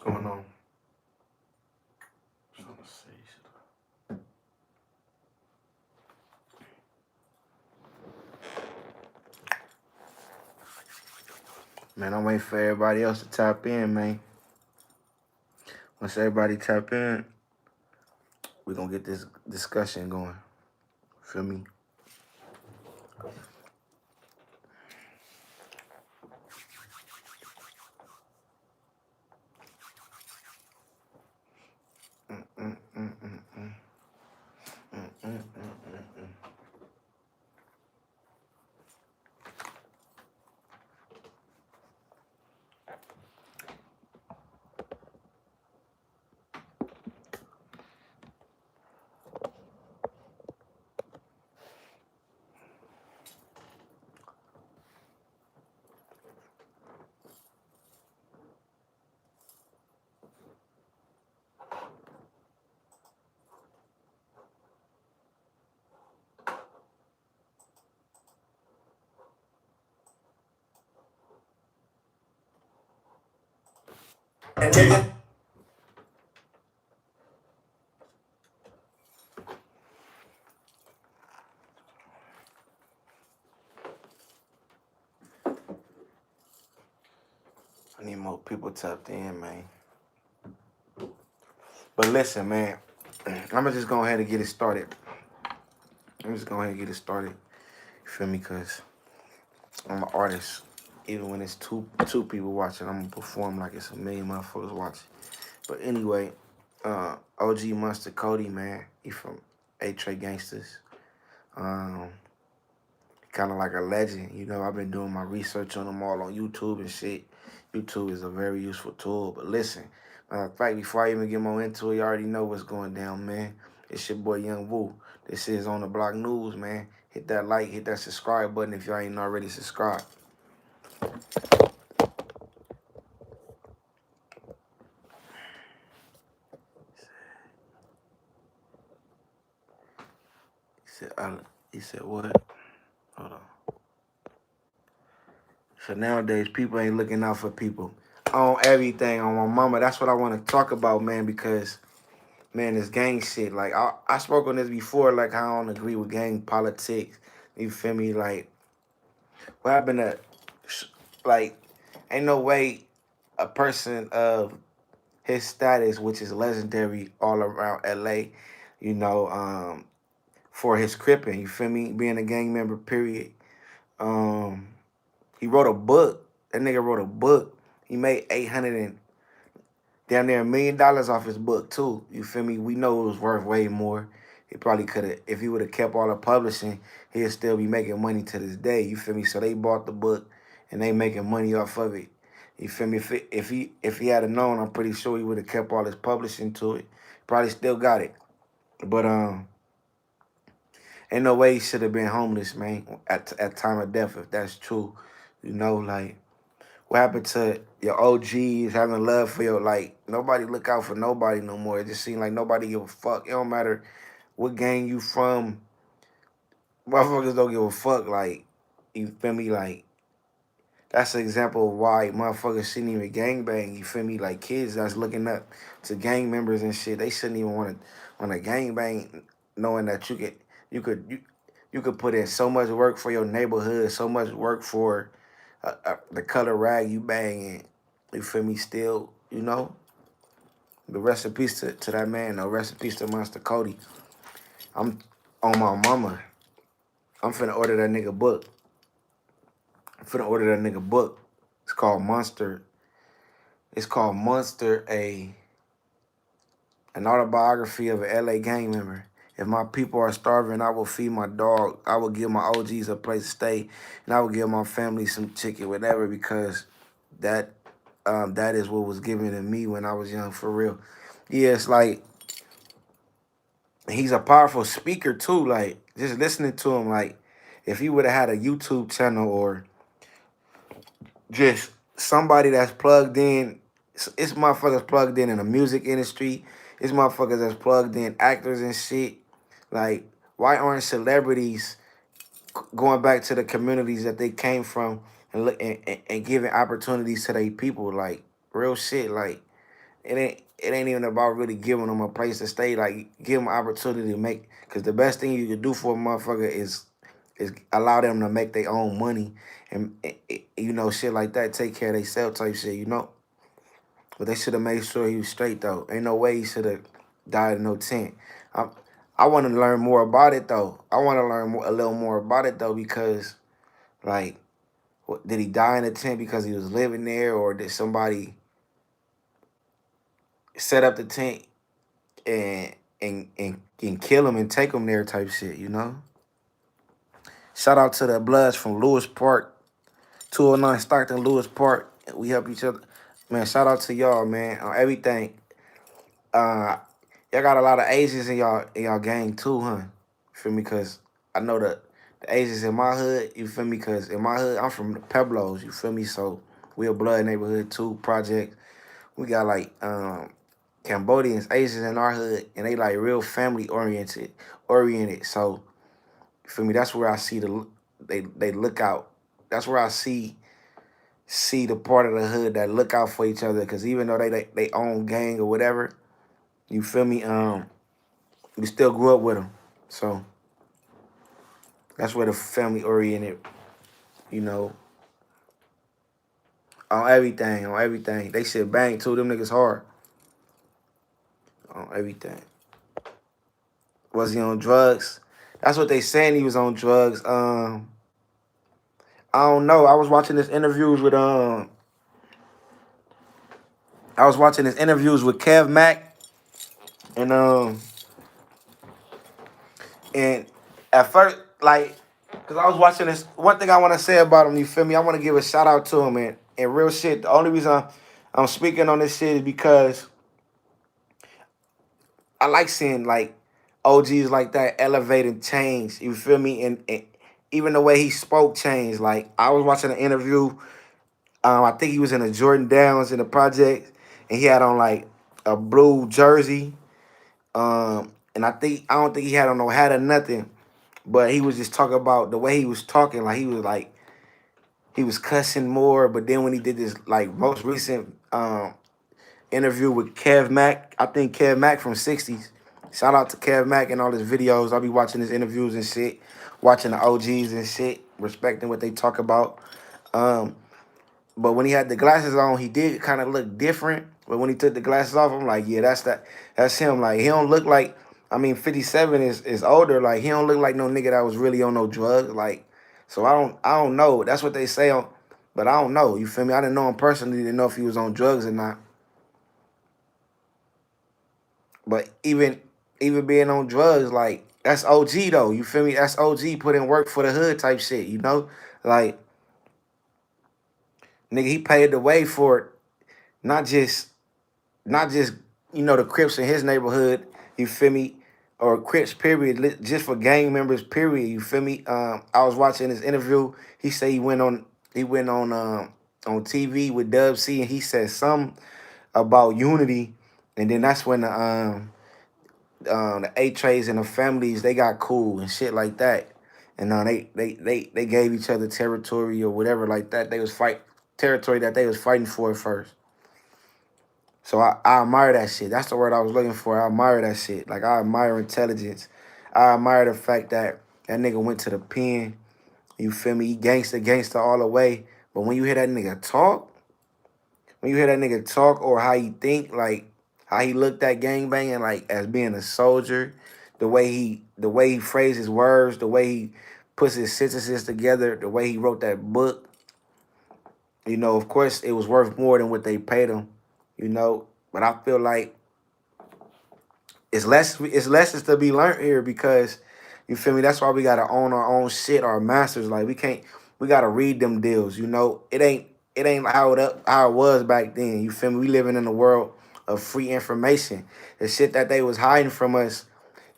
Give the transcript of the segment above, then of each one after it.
going on? Just want to see. Man, I'm waiting for everybody else to tap in, man. Once everybody tap in, we're going to get this discussion going. Feel me? I need more people tapped in, man. But listen, man, I'm going to just go ahead and get it started. You feel me? Because I'm an artist. Even when it's two people watching, I'm going to perform like it's a million motherfuckers watching. But anyway, OG Monster Kody, man. He from A-Tray Gangsters. Kind of like a legend. You know, I've been doing my research on them all on YouTube and shit. YouTube is a very useful tool. But listen, matter of fact, before I even get more into it, you already know what's going down, man. It's your boy Young Woo. This is On The Block News, man. Hit that like, hit that subscribe button if y'all ain't already subscribed. He said what? Hold on. So nowadays, people ain't looking out for people. On everything, on my mama. That's what I want to talk about, man, because, man, this gang shit. Like, I spoke on this before, like, how I don't agree with gang politics. You feel me? Like, what happened to, like, ain't no way a person of his status, which is legendary all around LA, you know, for his cripping, you feel me? Being a gang member, period. He wrote a book. That nigga wrote a book. He made 800 and damn near $1 million off his book too. You feel me? We know it was worth way more. He probably could have, if he would have kept all the publishing, he'd still be making money to this day. You feel me? So they bought the book and they making money off of it. You feel me? If he had known, I'm pretty sure he would have kept all his publishing to it. Probably still got it. But ain't no way he should have been homeless, man, at time of death, if that's true. You know, like, what happened to your OGs having love for your, like, nobody look out for nobody no more. It just seems like nobody give a fuck. It don't matter what gang you from. Motherfuckers don't give a fuck. Like, you feel me? Like, that's an example of why motherfuckers shouldn't even gangbang. You feel me? Like, kids that's looking up to gang members and shit, they shouldn't even want to gangbang, knowing that you could put in so much work for your neighborhood, so much work for the color rag you banging. You feel me? Still, you know. The rest in peace to that man. No, rest in peace to Monster Kody. I'm on my mama. I'm finna order that nigga book. It's called Monster. It's called Monster, an autobiography of an LA gang member. If my people are starving, I will feed my dog. I will give my OGs a place to stay, and I will give my family some chicken, whatever, because that is what was given to me when I was young, for real. Yeah, it's like, he's a powerful speaker too. Like, just listening to him, like, if he would have had a YouTube channel or just somebody that's plugged in, it's motherfuckers plugged in the music industry. It's motherfuckers that's plugged in actors and shit. Like, why aren't celebrities going back to the communities that they came from and giving opportunities to their people? Like, real shit. Like, it ain't even about really giving them a place to stay. Like give them an opportunity to make. Because the best thing you can do for a motherfucker is allow them to make their own money and you know shit like that. Take care of themselves type shit. You know. But they should have made sure he was straight though. Ain't no way he should have died in no tent. I I want to learn more about it though. I want to learn a little more about it though because like, did he die in a tent because he was living there, or did somebody set up the tent and and kill him and take him there type shit? You know. Shout out to the Bloods from Lewis Park, 209 Stockton, Lewis Park. We help each other, man. Shout out to y'all, man, on everything. Uh, y'all got a lot of Asians in y'all gang too, huh? Feel me? Cause I know the Asians in my hood. You feel me? Cause in my hood, I'm from the Pueblos. You feel me? So we a blood neighborhood too. Project. We got like Cambodians, Asians in our hood, and they like real family oriented. So you feel me? That's where I see they look out. That's where I see the part of the hood that look out for each other. Cause even though they own gang or whatever, you feel me? We still grew up with them. So that's where the family oriented, you know, on everything. They shit bang too. Them niggas hard on everything. Was he on drugs? That's what they saying he was on drugs. I don't know. I was watching his interviews with Kev Mack and and at first like because I was watching this. One thing I want to say about him, you feel me? I want to give a shout out to him and real shit. The only reason I'm speaking on this shit is because I like seeing like OGs like that elevate and change. You feel me? And even the way he spoke changed. Like I was watching an interview. I think he was in a Jordan Downs in the project, and he had on like a blue jersey. And I don't think he had on no hat or nothing, but he was just talking about the way he was talking. Like he was cussing more. But then when he did this like most recent interview with Kev Mack. I think Kev Mack from 60s. Shout out to Kev Mack and all his videos. I'll be watching his interviews and shit, watching the OGs and shit, respecting what they talk about. Um, but when he had the glasses on, he did kind of look different. But when he took the glasses off, I'm like, yeah, that's him. Like he don't look like. I mean, 57 is older. Like he don't look like no nigga that was really on no drugs. Like, so I don't know. That's what they say on, but I don't know. You feel me? I didn't know him personally. Didn't know if he was on drugs or not. But even being on drugs, like that's OG though. You feel me? That's OG put in work for the hood type shit. You know, like nigga, he paved the way for it. Not just the Crips in his neighborhood. You feel me? Or Crips period. Just for gang members period. You feel me? I was watching his interview. He said he went on TV with Dub C and he said something about unity, and then that's when the eight trays and the families they got cool and shit like that, and they gave each other territory or whatever like that. They was fight territory that they was fighting for at first. So I admire that shit. That's the word I was looking for. I admire that shit. Like I admire intelligence. I admire the fact that that nigga went to the pen. You feel me? He gangster all the way. But when you hear that nigga talk, or how he think, like how he looked at gangbanging like as being a soldier, the way he phrases words, the way he puts his sentences together, the way he wrote that book, of course it was worth more than what they paid him, But I feel like it's lessons to be learned here because you feel me? That's why we gotta own our own shit, our masters. Like we gotta read them deals, It ain't how it was back then. You feel me? We living in a world of free information. The shit that they was hiding from us,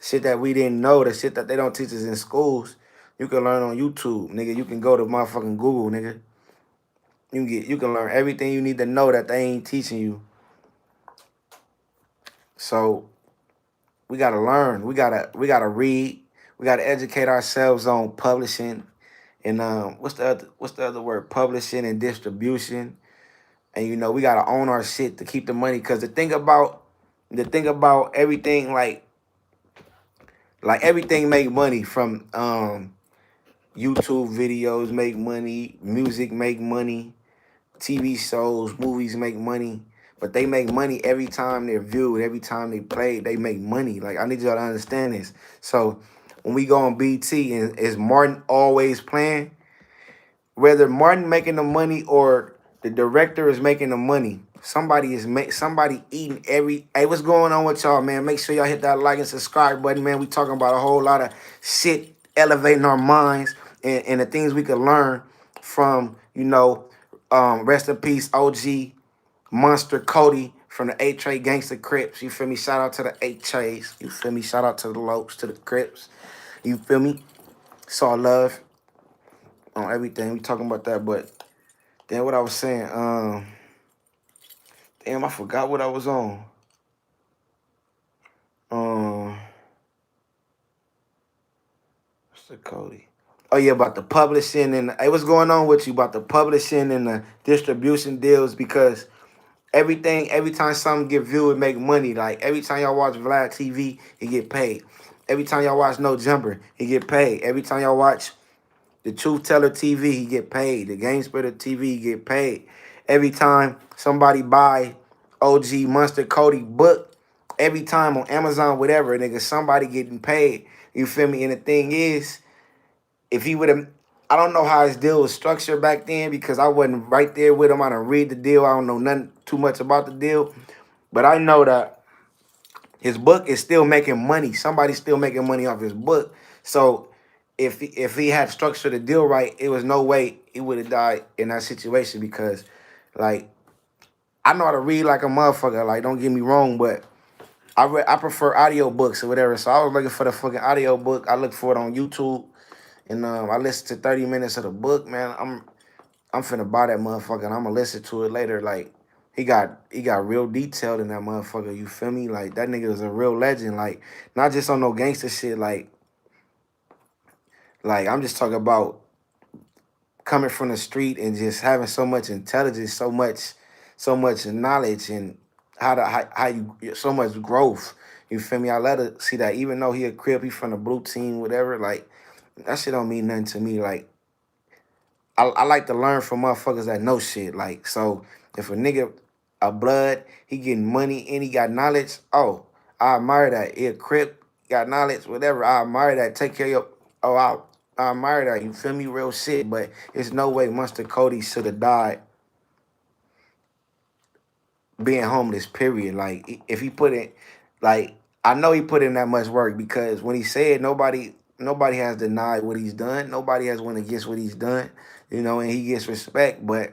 shit that we didn't know, the shit that they don't teach us in schools, you can learn on YouTube, nigga. You can go to motherfucking Google, nigga. You can learn everything you need to know that they ain't teaching you. So we gotta learn. We gotta read. We gotta educate ourselves on publishing and what's the other word? Publishing and distribution. And you know, we gotta own our shit to keep the money. Cause the thing about everything, like everything make money from YouTube videos make money, music make money, TV shows, movies make money, but they make money every time they're viewed, every time they play, they make money. Like, I need y'all to understand this. So when we go on BT and is Martin always playing, whether Martin making the money or the director is making the money, somebody eating every. Hey, what's going on with y'all, man? Make sure y'all hit that like and subscribe button, man. We talking about a whole lot of shit, elevating our minds and the things we can learn from, rest in peace, OG Monster Kody from the 8 Tray Gangsta Crips. You feel me? Shout out to the 8 Trays. You feel me? Shout out to the Lopes, to the Crips. You feel me? It's all love on everything. We talking about that, but then what I was saying, damn, I forgot what I was on. Mr. Cody. Oh yeah, about the publishing and hey, what's going on with you about the publishing and the distribution deals? Because every time something get viewed, it make money. Like every time y'all watch Vlad TV, he get paid. Every time y'all watch No Jumper, he get paid. Every time y'all watch the Truth Teller TV, he get paid. The Game Splitter TV, he get paid. Every time somebody buy OG Monster Kody book, every time on Amazon, whatever, nigga, somebody getting paid. You feel me? And the thing is, if he would have, I don't know how his deal was structured back then because I wasn't right there with him. I don't read the deal. I don't know nothing too much about the deal. But I know that his book is still making money. Somebody's still making money off his book. So if he had structured the deal right, it was no way he would have died in that situation because, like, I know how to read like a motherfucker. Like, don't get me wrong, but I prefer audio books or whatever. So I was looking for the fucking audio book. I looked for it on YouTube, and I listened to 30 minutes of the book. Man, I'm finna buy that motherfucker, and I'm gonna listen to it later. Like, he got real detailed in that motherfucker. You feel me? Like, that nigga is a real legend. Like, not just on no gangster shit. Like I'm just talking about coming from the street and just having so much intelligence, so much knowledge, and how you so much growth. You feel me? I let her see that even though he a crip, he from the blue team, whatever. Like, that shit don't mean nothing to me. Like, I like to learn from motherfuckers that know shit. Like, so if a nigga a blood, he getting money and he got knowledge. Oh, I admire that. He a crip, got knowledge, whatever. I admire that. Take care of your. Oh, I admire that. You feel me? Real shit. But it's no way Monster Kody should have died being homeless. Period. Like, if he put in, like, I know he put in that much work because when he said nobody has denied what he's done. Nobody has went against what he's done. And he gets respect. But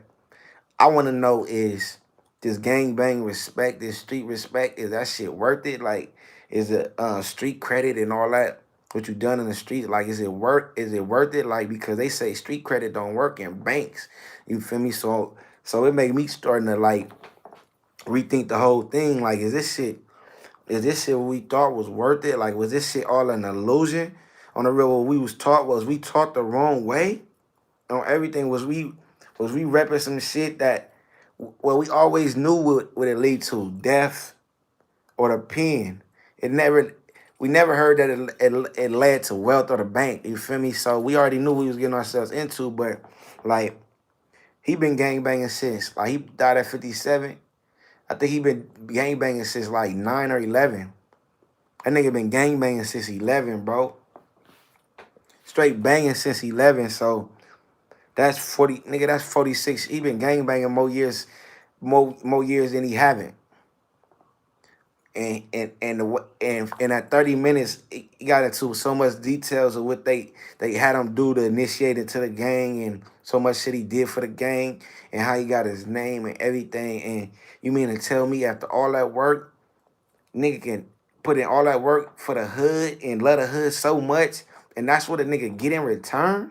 I want to know, is this gang bang respect, this street respect, is that shit worth it? Like, is it street credit and all that? What you done in the street, like, is it worth it? Like, because they say street credit don't work in banks. You feel me? So it made me starting to like rethink the whole thing. Like, is this shit what we thought was worth it? Like, was this shit all an illusion? On the real, what we was we taught the wrong way? On everything, was we repping some shit that, well, we always knew what it lead to, death or the pen. We never heard that it led to wealth or the bank. You feel me? So we already knew we was getting ourselves into, but like, he been gangbanging since, like, he died at 57. I think he been gangbanging since like 9 or 11. That nigga been gangbanging since 11, bro. Straight banging since 11. So that's 40, nigga. That's 46. He been gangbanging more years than he haven't. And at 30 minutes, he got into so much details of what they had him do to initiate into the gang, and so much shit he did for the gang, and how he got his name and everything. And you mean to tell me after all that work, nigga can put in all that work for the hood and love the hood so much, and that's what a nigga get in return?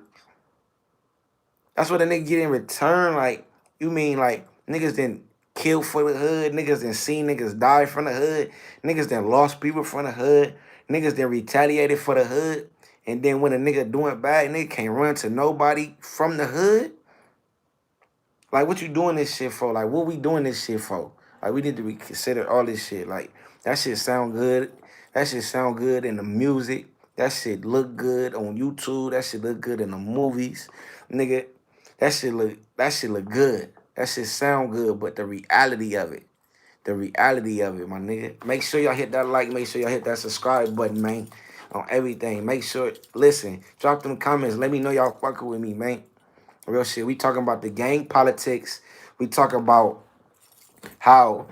That's what a nigga get in return. Like, you mean like niggas didn't kill for the hood, niggas didn't see niggas die from the hood, niggas didn't lost people from the hood, niggas didn't retaliated for the hood, and then when a nigga doing bad, nigga can't run to nobody from the hood? Like, what you doing this shit for? Like, what we doing this shit for? Like, we need to reconsider all this shit. Like, that shit sound good. That shit sound good in the music. That shit look good on YouTube. That shit look good in the movies. Nigga, that shit look good. That shit sound good, but the reality of it, my nigga. Make sure y'all hit that like, make sure y'all hit that subscribe button, man. On everything. Make sure, listen, drop them comments. Let me know y'all fucking with me, man. Real shit. We talking about the gang politics. We talk about how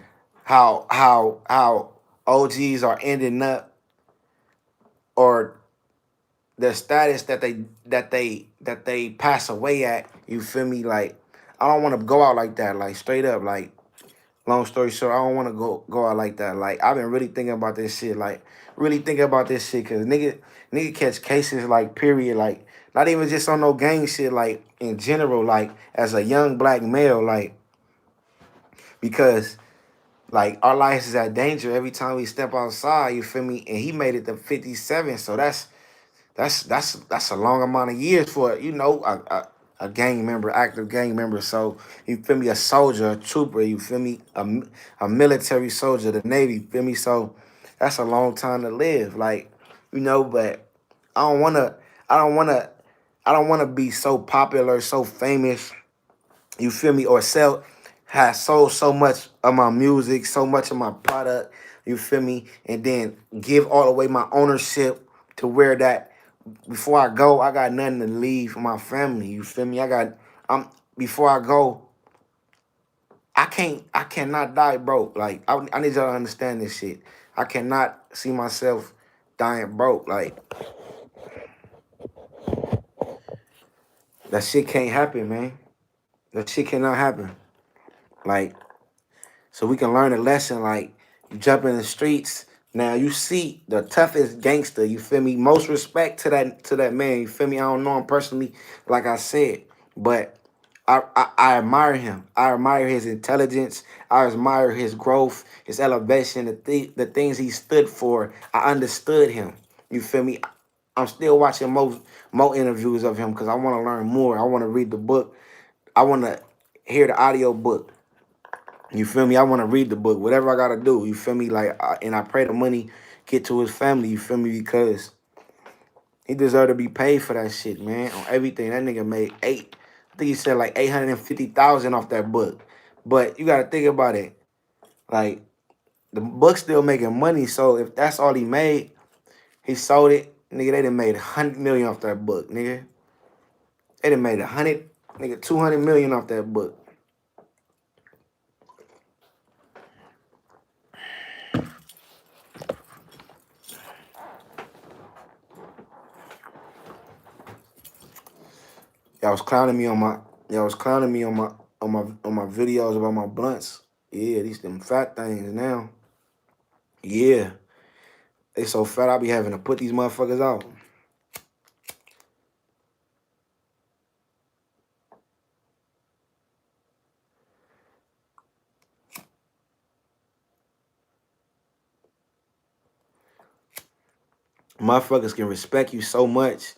how OGs are ending up, or the status that they pass away at. You feel me? Like, I don't want to go out like that. Like, straight up. Like, long story short, I don't want to go out like that. Like, I've been really thinking about this shit. Like, really thinking about this shit, cause nigga catch cases, like, period. Like, not even just on no gang shit. Like, in general. Like, as a young black male. Like, because, like, our lives is at danger every time we step outside. You feel me? And he made it to 57. So that's a long amount of years for, a gang member, active gang member. So, you feel me, a soldier, a trooper, you feel me, a military soldier, the Navy, you feel me. So that's a long time to live, like, but I don't wanna, I don't wanna, I don't wanna be so popular, so famous, you feel me, or has sold so much of my music, so much of my product, you feel me, and then give all away my ownership to where that before I go, I got nothing to leave for my family. You feel me? I'm before I go, I cannot die broke. Like, I need y'all to understand this shit. I cannot see myself dying broke. Like, that shit can't happen, man. That shit cannot happen. Like, so we can learn a lesson. Like, you jump in the streets. Now you see the toughest gangster. You feel me? Most respect to that man. You feel me? I don't know him personally, like I said, but I admire him. I admire his intelligence. I admire his growth, his elevation, the things he stood for. I understood him. You feel me? I'm still watching more interviews of him because I want to learn more. I want to read the book. I want to hear the audio book. You feel me? I want to read the book, whatever I gotta do. You feel me? Like, and I pray the money get to his family. You feel me? Because he deserve to be paid for that shit, man. On everything, that nigga made I think he said like 850,000 off that book. But you gotta think about it. Like, the book's still making money. So if that's all he made, he sold it. Nigga, they done made 100 million off that book, nigga. They done made 200 million off that book. Y'all was clowning me on my y'all was clowning me on my videos about my blunts. Yeah, these them fat things now. Yeah. They so fat I be having to put these motherfuckers out. Motherfuckers can respect you so much,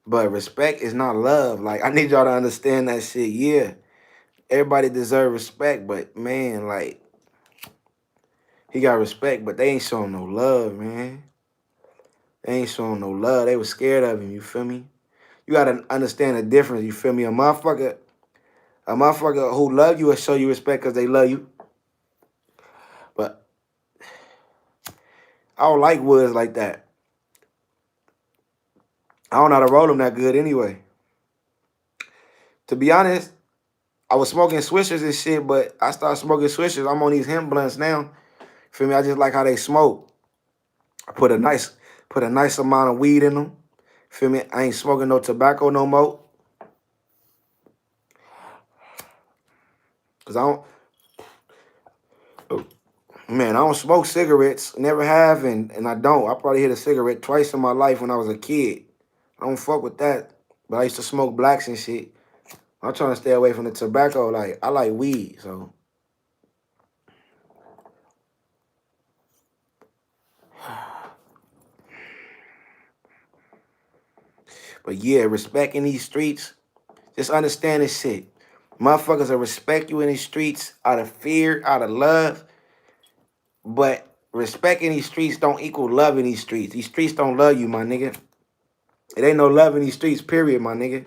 but respect is not love. Like, I need y'all to understand that shit. Yeah. Everybody deserve respect, but man, like, he got respect, but they ain't showing no love, man. They ain't showing no love. They was scared of him, you feel me? You gotta understand the difference, you feel me? A motherfucker who love you will show you respect because they love you. But I don't like woods like that. I don't know how to roll them that good anyway. To be honest, I was smoking swishers and shit, but I started smoking swishers. I'm on these hemp blunts now. Feel me? I just like how they smoke. I put a nice amount of weed in them. Feel me? I ain't smoking no tobacco no more. Cause I don't smoke cigarettes. Never have, and I don't. I probably hit a cigarette twice in my life when I was a kid. I don't fuck with that. But I used to smoke blacks and shit. I'm trying to stay away from the tobacco. Like, I like weed, so. But yeah, respect in these streets. Just understand this shit. Motherfuckers will respect you in these streets out of fear, out of love. But respect in these streets don't equal love in these streets. These streets don't love you, my nigga. It ain't no love in these streets, period, my nigga.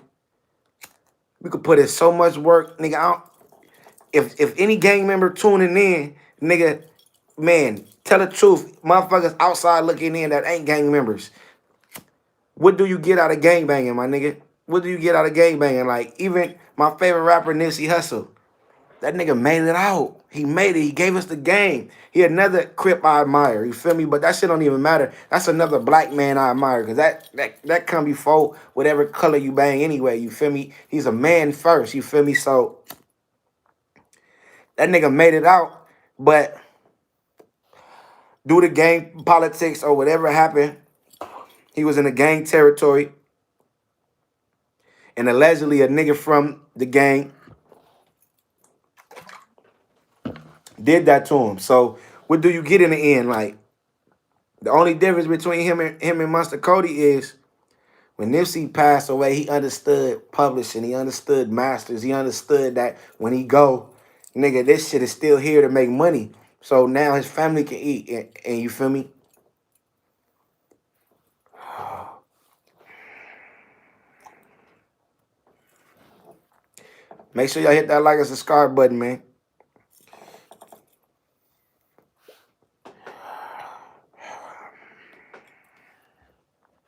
We could put in so much work, nigga. If any gang member tuning in, nigga, man, tell the truth. Motherfuckers outside looking in that ain't gang members. What do you get out of gang banging, my nigga? What do you get out of gang banging? Like, even my favorite rapper, Nipsey Hussle. That nigga made it out. He made it. He gave us the game. He another Crip I admire. You feel me? But that shit don't even matter. That's another black man I admire. Because that come before whatever color you bang anyway. You feel me? He's a man first. You feel me? So that nigga made it out. But due to gang politics or whatever happened, he was in the gang territory. And allegedly a nigga from the gang did that to him. So what do you get in the end? Like, the only difference between him and Monster Kody is when Nipsey passed away, he understood publishing, he understood masters, he understood that when he go, nigga, this shit is still here to make money. So now his family can eat, and you feel me? Make sure y'all hit that like and subscribe button, man.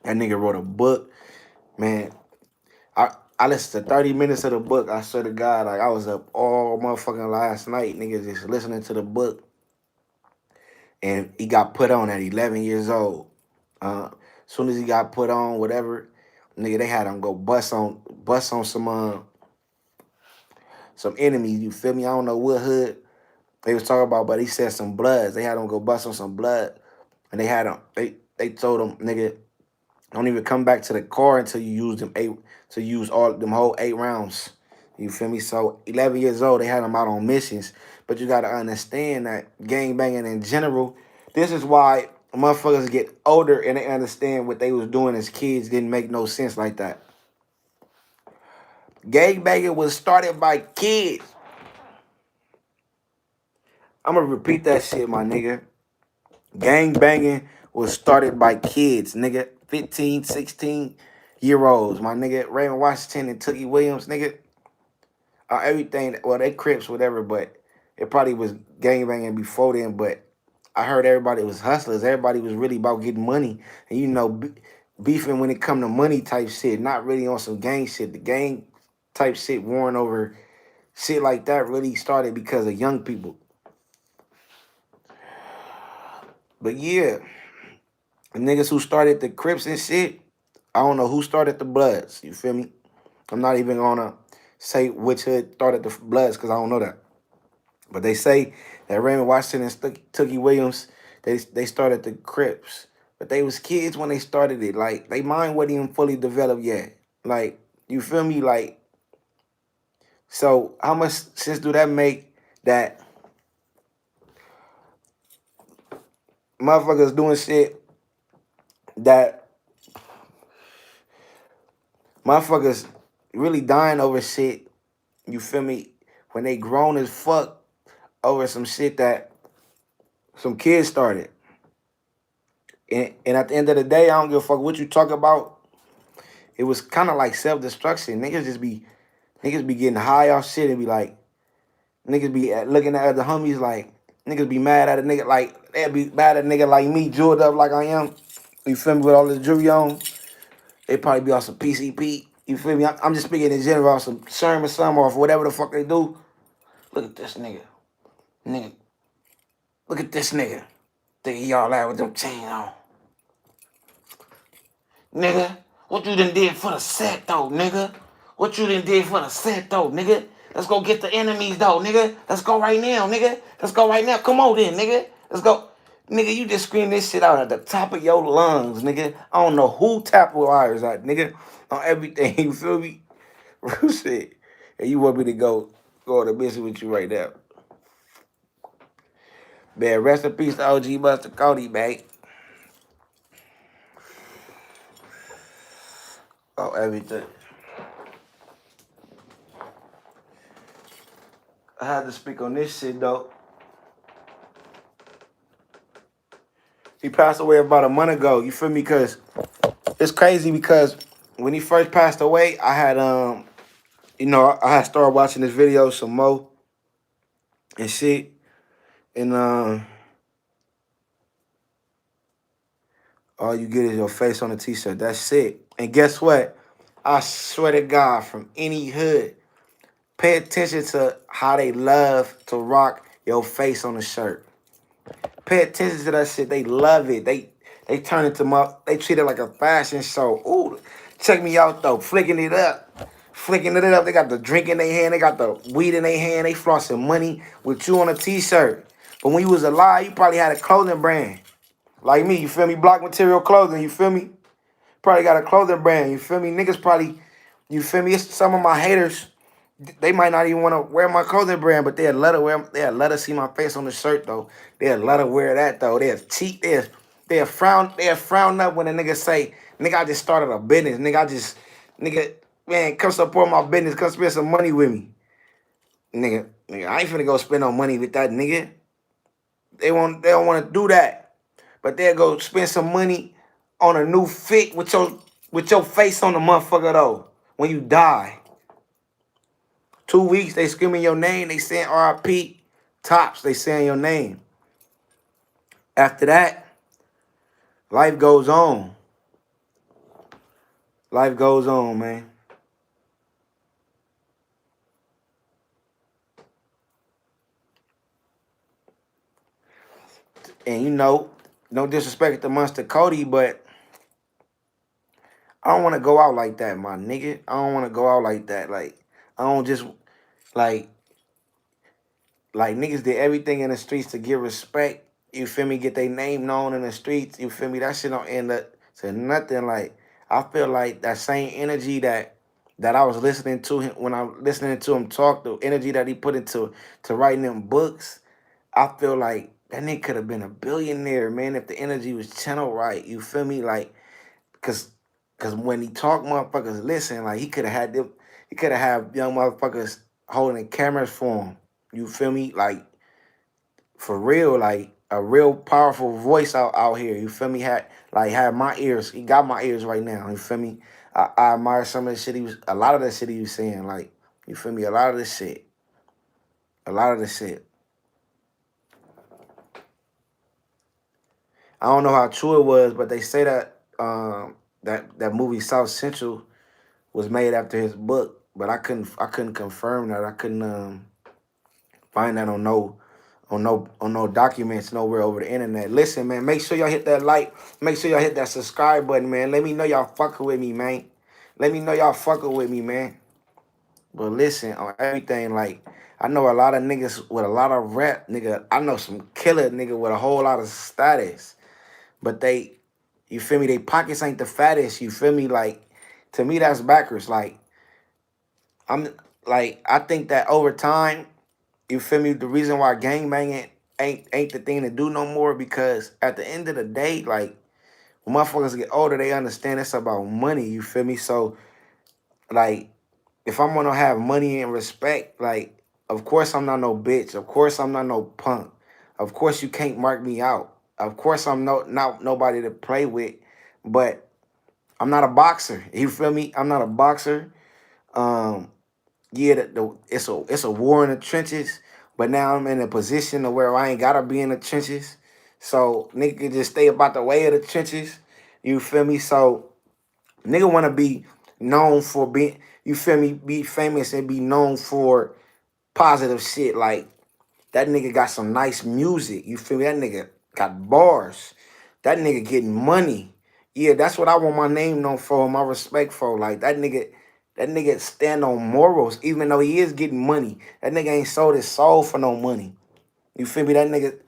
That nigga wrote a book, man. I listened to 30 minutes of the book. I swear to God, like I was up all motherfucking last night, nigga, just listening to the book. And he got put on at 11 years old. As soon as he got put on, whatever, nigga, they had him go bust on some enemies. You feel me? I don't know what hood they was talking about, but he said some bloods. They had him go bust on some blood, and they had him. They told him, nigga, don't even come back to the car until you use all them whole 8 rounds. You feel me? So 11 years old, they had him out on missions. But you gotta understand that gang banging in general, this is why motherfuckers get older and they understand what they was doing as kids didn't make no sense like that. Gang banging was started by kids. I'm gonna repeat that shit, my nigga. Gang banging was started by kids, nigga. 15, 16-year-olds, my nigga. Raymond Washington and Tookie Williams, nigga. Everything, well, they Crips, whatever, but it probably was gang banging before then. But I heard everybody was hustlers. Everybody was really about getting money. And, you know, beefing when it come to money type shit, not really on some gang shit. The gang type shit, warring over shit like that really started because of young people. But yeah, the niggas who started the Crips and shit, I don't know who started the Bloods. You feel me? I'm not even gonna say which hood started the Bloods because I don't know that. But they say that Raymond Washington and Tookie Williams, they started the Crips. But they was kids when they started it. Like, they mind wasn't even fully developed yet. Like, you feel me? Like, so how much sense do that make that motherfuckers doing shit that motherfuckers really dying over shit, you feel me, when they grown as fuck over some shit that some kids started. And at the end of the day, I don't give a fuck what you talk about. It was kind of like self-destruction. Niggas be getting high off shit and be like, niggas be looking at other homies like, niggas be mad at a nigga like, they'd be mad at a nigga like me, jeweled up like I am. You feel me, with all this jewelry on. They probably be on some PCP. You feel me? I'm just speaking in general on some Sherman, some off whatever the fuck they do. Look at this nigga. Nigga. Look at this nigga. Think y'all out with them chains on. Nigga, what you done did for the set though, nigga? What you done did for the set though, nigga? Let's go get the enemies though, nigga. Let's go right now, nigga. Let's go right now. Come on then, nigga. Let's go. Nigga, you just scream this shit out at the top of your lungs, nigga. I don't know who tapped wires out, nigga. On everything, you feel me? Real shit. And you want me to go on a mission with you right now. Man, rest in peace to OG Monster Kody, man. Oh, everything. I had to speak on this shit though. He passed away about a month ago. You feel me? Because it's crazy because when he first passed away, I had I had started watching this video some more and shit. And all you get is your face on a t-shirt. That's it. And guess what? I swear to God, from any hood, pay attention to how they love to rock your face on a shirt. Pay attention to that shit. They love it. They turn it to they treat it like a fashion show. Ooh, check me out though. Flicking it up. Flicking it up. They got the drink in their hand. They got the weed in their hand. They flossing money with you on a t-shirt. But when you was alive, you probably had a clothing brand. Like me, you feel me? Block material clothing, you feel me? Probably got a clothing brand, you feel me? Niggas probably, you feel me? It's some of my haters, they might not even want to wear my clothing brand, but they'll let us see my face on the shirt though. They'll let her wear that though. They'll cheat, they'll frown up when a nigga say, nigga, I just started a business. Nigga, man, come support my business, come spend some money with me. Nigga, I ain't finna go spend no money with that nigga. They don't want to do that. But they'll go spend some money on a new fit with your face on the motherfucker though. When you die. 2 weeks, they screaming your name, they saying RIP. Tops, they saying your name. After that, life goes on. Life goes on, man. And no disrespect to Monster Kody, but I don't want to go out like that, my nigga. I don't want to go out like that. Like, I don't just, like niggas did everything in the streets to get respect. You feel me? Get their name known in the streets. You feel me? That shit don't end up to nothing. Like, I feel like that same energy that I was listening to him when I'm listening to him talk, the energy that he put into writing them books. I feel like that nigga could have been a billionaire, man, if the energy was channeled right. You feel me? Like, cause when he talk, motherfuckers listen. Like, he could have had them. He could have had young motherfuckers holding cameras for him. You feel me? Like, for real, like a real powerful voice out here. You feel me? Had my ears. He got my ears right now. You feel me? I admire some of the shit a lot of the shit he was saying. Like, you feel me? A lot of the shit. A lot of the shit. I don't know how true it was, but they say that that movie South Central was made after his book, but I couldn't confirm that. I couldn't find that on no documents nowhere over the internet. Listen, man, make sure y'all hit that like. Make sure y'all hit that subscribe button, man. Let me know y'all fucking with me, man. Let me know y'all fucking with me, man. But listen, on everything, like, I know a lot of niggas with a lot of rap, nigga. I know some killer nigga with a whole lot of status. But you feel me? They pockets ain't the fattest. You feel me? Like, to me, that's backwards. Like, I think that over time, you feel me? The reason why gangbanging ain't the thing to do no more, because at the end of the day, like, when motherfuckers get older, they understand it's about money. You feel me? So, like, if I'm gonna have money and respect, like, of course I'm not no bitch. Of course I'm not no punk. Of course you can't mark me out. Of course I'm not nobody to play with. But I'm not a boxer. You feel me? I'm not a boxer. Um, yeah, it's a war in the trenches, but now I'm in a position to where I ain't gotta be in the trenches. So nigga can just stay about the way of the trenches. You feel me? So nigga wanna be known for being, you feel me, be famous and be known for positive shit. Like, that nigga got some nice music. You feel me? That nigga got bars. That nigga getting money. Yeah, that's what I want my name known for, my respect for. Like, that nigga stand on morals, even though he is getting money. That nigga ain't sold his soul for no money. You feel me? That nigga,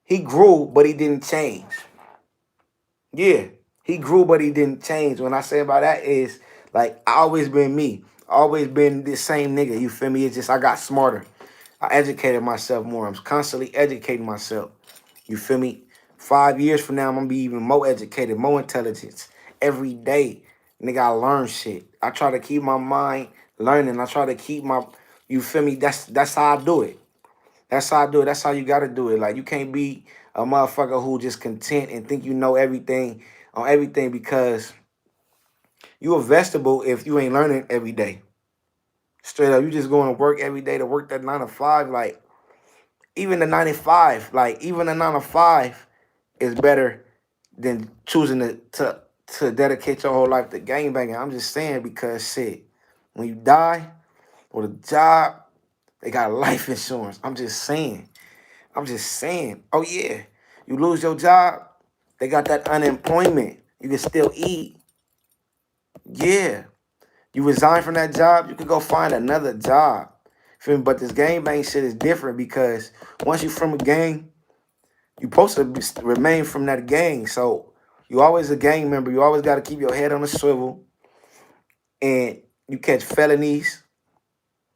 he grew, but he didn't change. Yeah, he grew, but he didn't change. When I say about that is, like, I always been me. Always been the same nigga. You feel me? It's just I got smarter. I educated myself more. I'm constantly educating myself. You feel me? 5 years from now, I'm gonna be even more educated, more intelligent. Every day, nigga, I learn shit. I try to keep my mind learning. I try to keep You feel me? That's how I do it. That's how I do it. That's how you gotta do it. Like you can't be a motherfucker who just content and think you know everything on everything because you a vegetable if you ain't learning every day. Straight up, you just going to work every day to work that 9 to 5. Like even the 95, like even the 9 to 5 is better than choosing to dedicate your whole life to gangbanging. I'm just saying because shit, when you die or the job, they got life insurance. I'm just saying. I'm just saying. Oh yeah, you lose your job, they got that unemployment. You can still eat. Yeah, you resign from that job, you could go find another job. Feel me? But this gangbang shit is different because once you from a gang, you supposed to remain from that gang. So you always a gang member. You always got to keep your head on a swivel, and you catch felonies.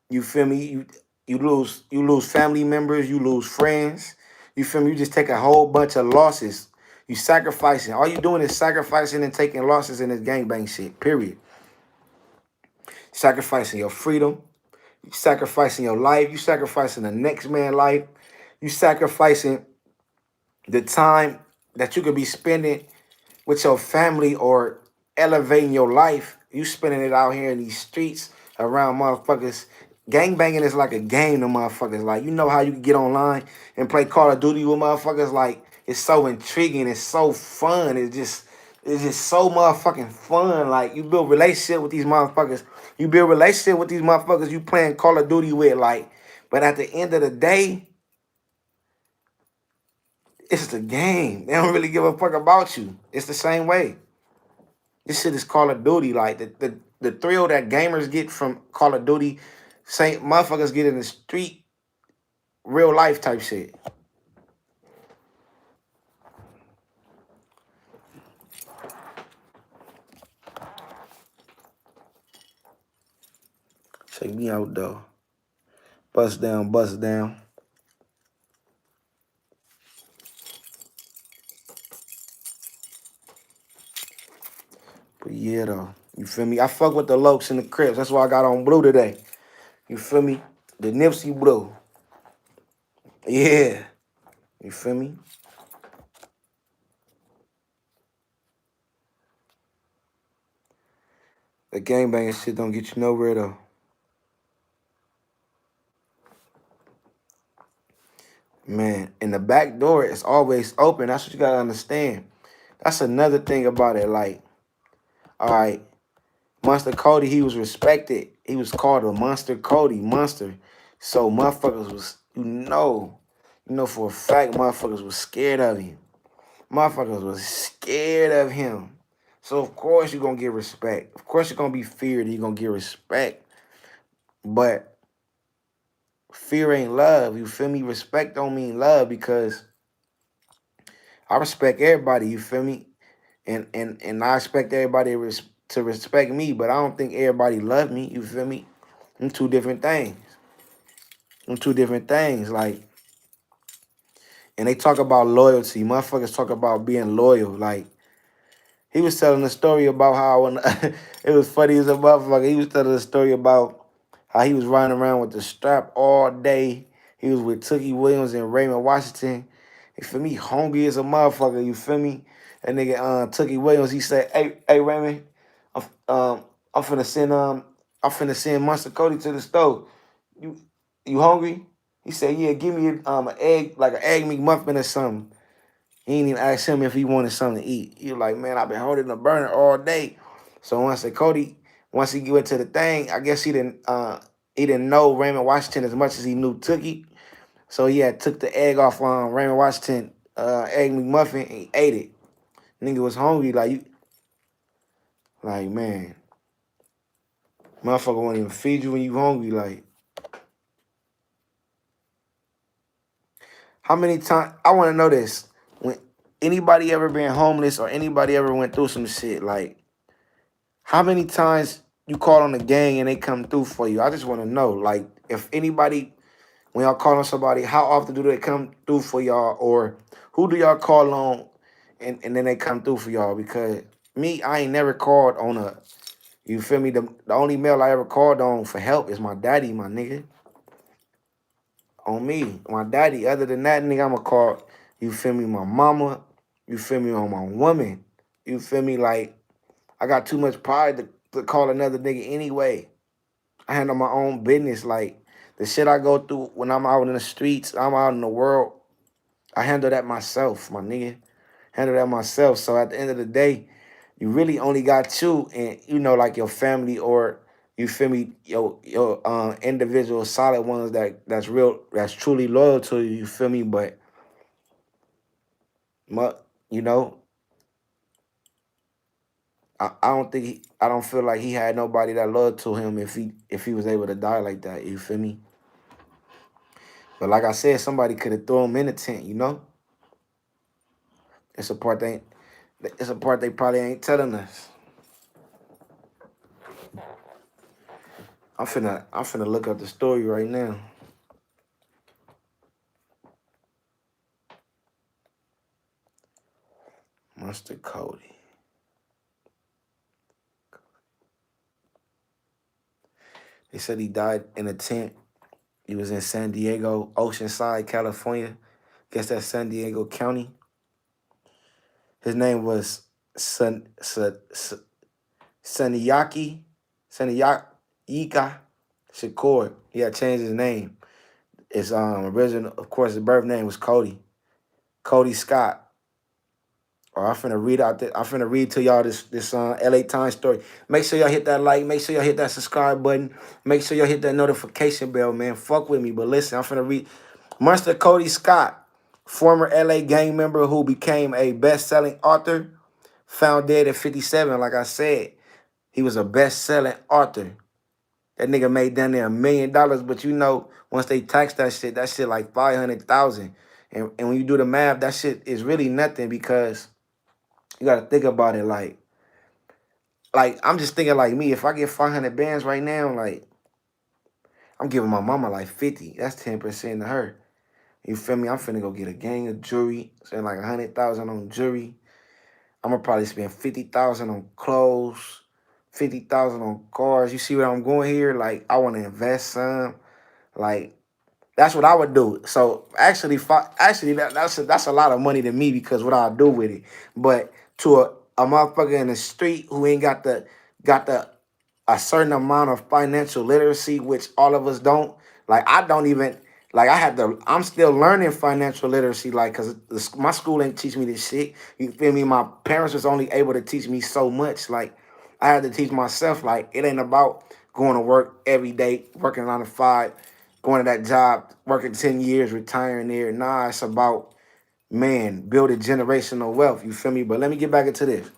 You feel me? You lose family members. You lose friends. You feel me? You just take a whole bunch of losses. You sacrificing. All you doing is sacrificing and taking losses in this gangbang shit. Period. Sacrificing your freedom. You sacrificing your life. You sacrificing the next man's life. You sacrificing the time that you could be spending with your family or elevating your life. You spending it out here in these streets around motherfuckers. Gang banging is like a game to motherfuckers. Like, you know how you can get online and play Call of Duty with motherfuckers? Like, it's so intriguing. It's so fun. It's just so motherfucking fun. Like, you build relationship with these motherfuckers. You build relationship with these motherfuckers you playing Call of Duty with. Like, but at the end of the day, it's the game. They don't really give a fuck about you. It's the same way. This shit is Call of Duty. Like the thrill that gamers get from Call of Duty, same motherfuckers get in the street, real life type shit. Check me out though. Bust down, bust down. But yeah though. You feel me? I fuck with the Lokes and the Crips. That's why I got on blue today. You feel me? The Nipsey blue. Yeah. You feel me? The gangbanging shit don't get you nowhere though. Man, and the back door is always open. That's what you gotta understand. That's another thing about it. Like, all right, Monster Kody, he was respected. He was called a Monster Kody, Monster. So motherfuckers was, for a fact, motherfuckers was scared of him. Motherfuckers was scared of him. So of course you're gonna get respect. Of course you're gonna be feared. You're gonna get respect. But fear ain't love. You feel me? Respect don't mean love because I respect everybody. You feel me? And I expect everybody to respect me, but I don't think everybody love me. You feel me? Them two different things. Them two different things. Like, and they talk about loyalty. Motherfuckers talk about being loyal. Like, he was telling a story about how when it was funny as a motherfucker. He was telling a story about how he was riding around with the strap all day. He was with Tookie Williams and Raymond Washington. You feel me? Hungry as a motherfucker. You feel me? That nigga Tookie Williams. He said, "Hey Raymond, I'm finna send Monster Kody to the store. You you hungry?" He said, "Yeah, give me an egg, like an egg McMuffin or something." He ain't even asked him if he wanted something to eat. He was like, "Man, I've been holding the burner all day." So once he went to the thing, I guess he didn't know Raymond Washington as much as he knew Tookie. So he had took the egg off on Raymond Washington egg McMuffin and he ate it. Nigga was hungry, like man, motherfucker won't even feed you when you hungry. Like, how many times I wanna know this. When anybody ever been homeless or anybody ever went through some shit, like how many times you call on the gang and they come through for you? I just want to know, like, if anybody, when y'all call on somebody, how often do they come through for y'all? Or who do y'all call on and then they come through for y'all? Because me, I ain't never called on you feel me? The only male I ever called on for help is my daddy, my nigga. on me, my daddy. Other than that, nigga, I'ma call, you feel me, my mama, you feel me, on my woman. You feel me? Like, I got too much pride to call another nigga anyway. I handle my own business. Like, the shit I go through when I'm out in the streets, I'm out in the world, I handle that myself, my nigga. Handle that myself. So at the end of the day, you really only got you and, you know, like your family, or you feel me, your individual solid ones that's real, that's truly loyal to you, you feel me? But you know, I don't think I don't feel like he had nobody that loyal to him if he was able to die like that, you feel me? But like I said, somebody could have thrown him in the tent, you know? It's a part they probably ain't telling us. I'm finna look up the story right now. Monster Kody. They said he died in a tent. He was in San Diego, Oceanside, California. Guess that's San Diego County. His name was Saniyaki Saniyaka Shakur. He had changed his name. His original, of course, his birth name was Cody. Cody Scott. Or I'm finna read to y'all this LA Times story. Make sure y'all hit that like. Make sure y'all hit that subscribe button. Make sure y'all hit that notification bell, man. Fuck with me. But listen, I'm finna read. Monster Kody Scott, former LA gang member who became a best-selling author, found dead at 57. Like I said, he was a best-selling author. That nigga made down there $1 million, but you know, once they tax that shit like 500,000. And when you do the math, that shit is really nothing, because you gotta think about it. Like I'm just thinking like me. If I get 500 bands right now, like I'm giving my mama like 50. That's 10% to her. You feel me? I'm finna go get a gang of jewelry. Spend like 100,000 on jewelry. I'm gonna probably spend 50,000 on clothes, 50,000 on cars. You see where I'm going here? Like I want to invest some. Like that's what I would do. So actually, that's a lot of money to me, because what I'll do with it. But to a motherfucker in the street who ain't got the a certain amount of financial literacy, which all of us don't. Like I don't even like I'm still learning financial literacy, like because my school ain't teach me this shit. You feel me? My parents was only able to teach me so much. Like I had to teach myself. Like it ain't about going to work every day, working 9 to 5, going to that job, working 10 years, retiring there. Nah, it's about, man, building generational wealth. You feel me? But let me get back into this.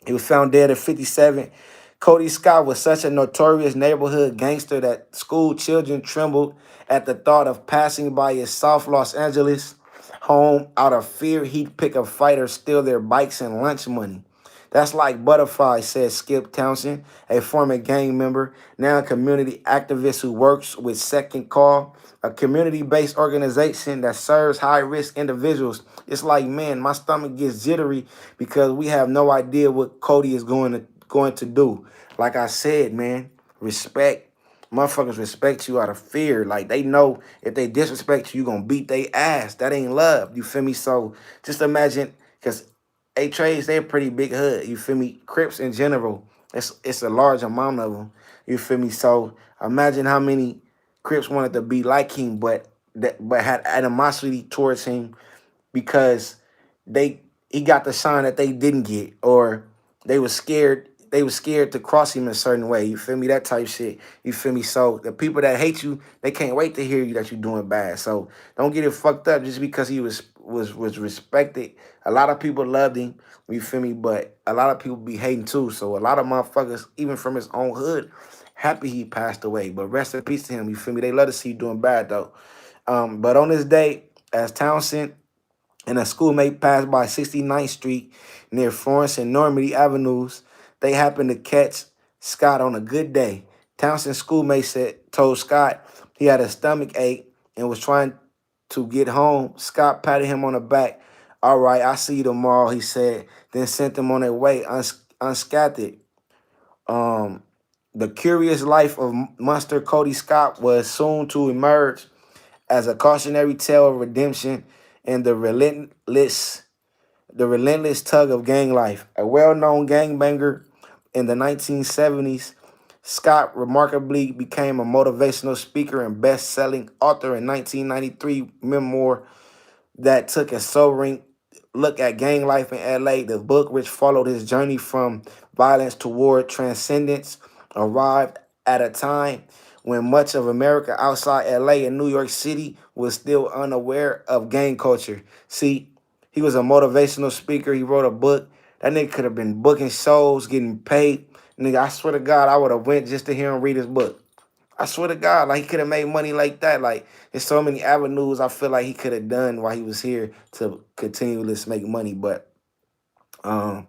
He was found dead at 57. Cody Scott was such a notorious neighborhood gangster that school children trembled at the thought of passing by his South Los Angeles home out of fear he'd pick a fight or steal their bikes and lunch money. That's like Butterfly, said Skip Townsend, a former gang member, now a community activist who works with Second Call, a community-based organization that serves high-risk individuals. It's like, man, my stomach gets jittery because we have no idea what Cody is going to do. Like I said, man, respect. Motherfuckers respect you out of fear. Like they know if they disrespect you, you gonna beat their ass. That ain't love. You feel me? So just imagine, because A-Trades, they're a pretty big hood. You feel me? Crips in general, it's a large amount of them. You feel me? So imagine how many Crips wanted to be like him, but had animosity towards him because he got the shine that they didn't get, or they was scared. They was scared to cross him a certain way. You feel me? That type shit. You feel me? So the people that hate you, they can't wait to hear you that you're doing bad. So don't get it fucked up just because he was respected. A lot of people loved him. You feel me? But a lot of people be hating too. So a lot of motherfuckers, even from his own hood, happy he passed away. But rest in peace to him. You feel me? They love to see you doing bad though. But on this day, as Townsend and a schoolmate passed by 69th Street near Florence and Normandy Avenues, they happened to catch Scott on a good day. Townsend's schoolmate told Scott he had a stomach ache and was trying to get home. Scott patted him on the back. "All right, I'll see you tomorrow," he said, then sent them on their way unscathed. Um, the curious life of Monster Kody Scott was soon to emerge as a cautionary tale of redemption and the relentless tug of gang life. A well-known gangbanger in the 1970s, Scott remarkably became a motivational speaker and best-selling author in 1993 memoir that took a sobering look at gang life in LA. The book, which followed his journey from violence toward transcendence, arrived at a time when much of America outside LA and New York City was still unaware of gang culture. See, he was a motivational speaker. He wrote a book. That nigga could have been booking shows, getting paid. Nigga, I swear to God, I would have went just to hear him read his book. I swear to God, like he could have made money like that. Like there's so many avenues I feel like he could have done while he was here to continue to make money. But um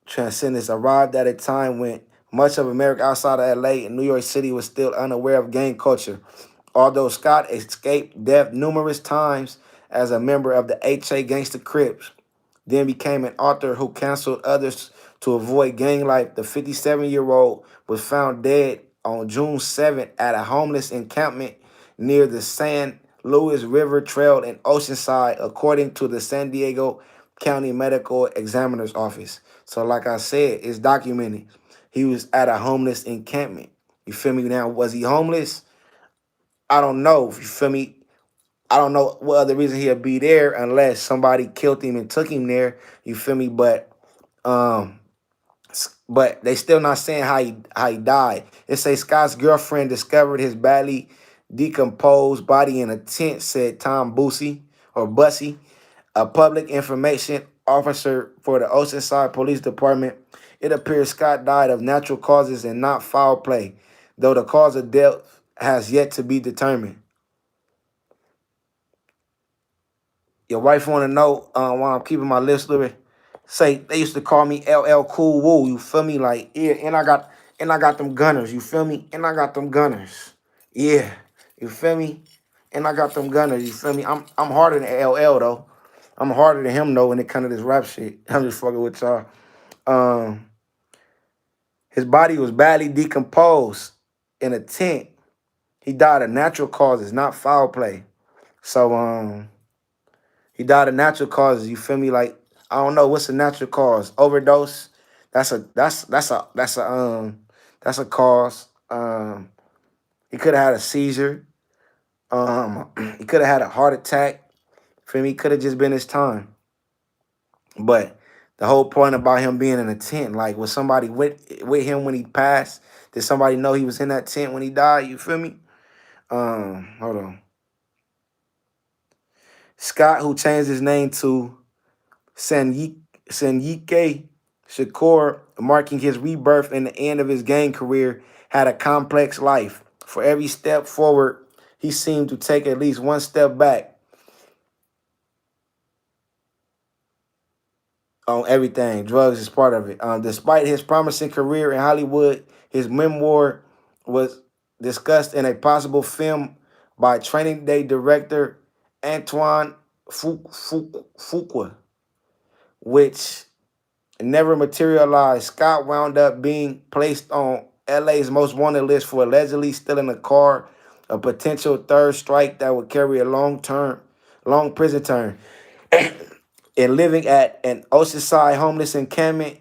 Transcendence arrived at a time when much of America outside of LA and New York City was still unaware of gang culture. Although Scott escaped death numerous times as a member of the HA Gangsta Crips, then became an author who counseled others to avoid gang life. The 57-year-old was found dead on June 7th at a homeless encampment near the San Luis River Trail in Oceanside, according to the San Diego County Medical Examiner's Office. So, like I said, it's documented. He was at a homeless encampment. You feel me? Now, was he homeless? I don't know. You feel me? I don't know what other reason he'd be there unless somebody killed him and took him there. You feel me? Um, but they still not saying how he died. It say Scott's girlfriend discovered his badly decomposed body in a tent, said Tom Bussey, a public information officer for the Oceanside Police Department. It appears Scott died of natural causes and not foul play, though the cause of death has yet to be determined. Your wife want to know why I'm keeping my lips living. Say they used to call me LL Cool Woo. You feel me? Like yeah, and I got them gunners. You feel me? And I got them gunners. Yeah, you feel me? And I got them gunners. You feel me? I'm harder than LL though. I'm harder than him though when it comes to this rap shit. I'm just fucking with y'all. Um, his body was badly decomposed in a tent. He died of natural causes, not foul play. So he died of natural causes. You feel me? Like I don't know what's a natural cause. Overdose. That's a cause. He could have had a seizure. He could have had a heart attack. Feel me? Could have just been his time. But the whole point about him being in a tent, like was somebody with him when he passed? Did somebody know he was in that tent when he died? You feel me? Hold on. Scott, who changed his name to Senyike Shakur, marking his rebirth and the end of his gang career, had a complex life. For every step forward, he seemed to take at least one step back on everything. Drugs is part of it. Despite his promising career in Hollywood, his memoir was discussed in a possible film by Training Day director Antoine Fuqua, which never materialized. Scott wound up being placed on LA's most wanted list for allegedly stealing a car, a potential third strike that would carry a long prison term, and living at an Oceanside homeless encampment.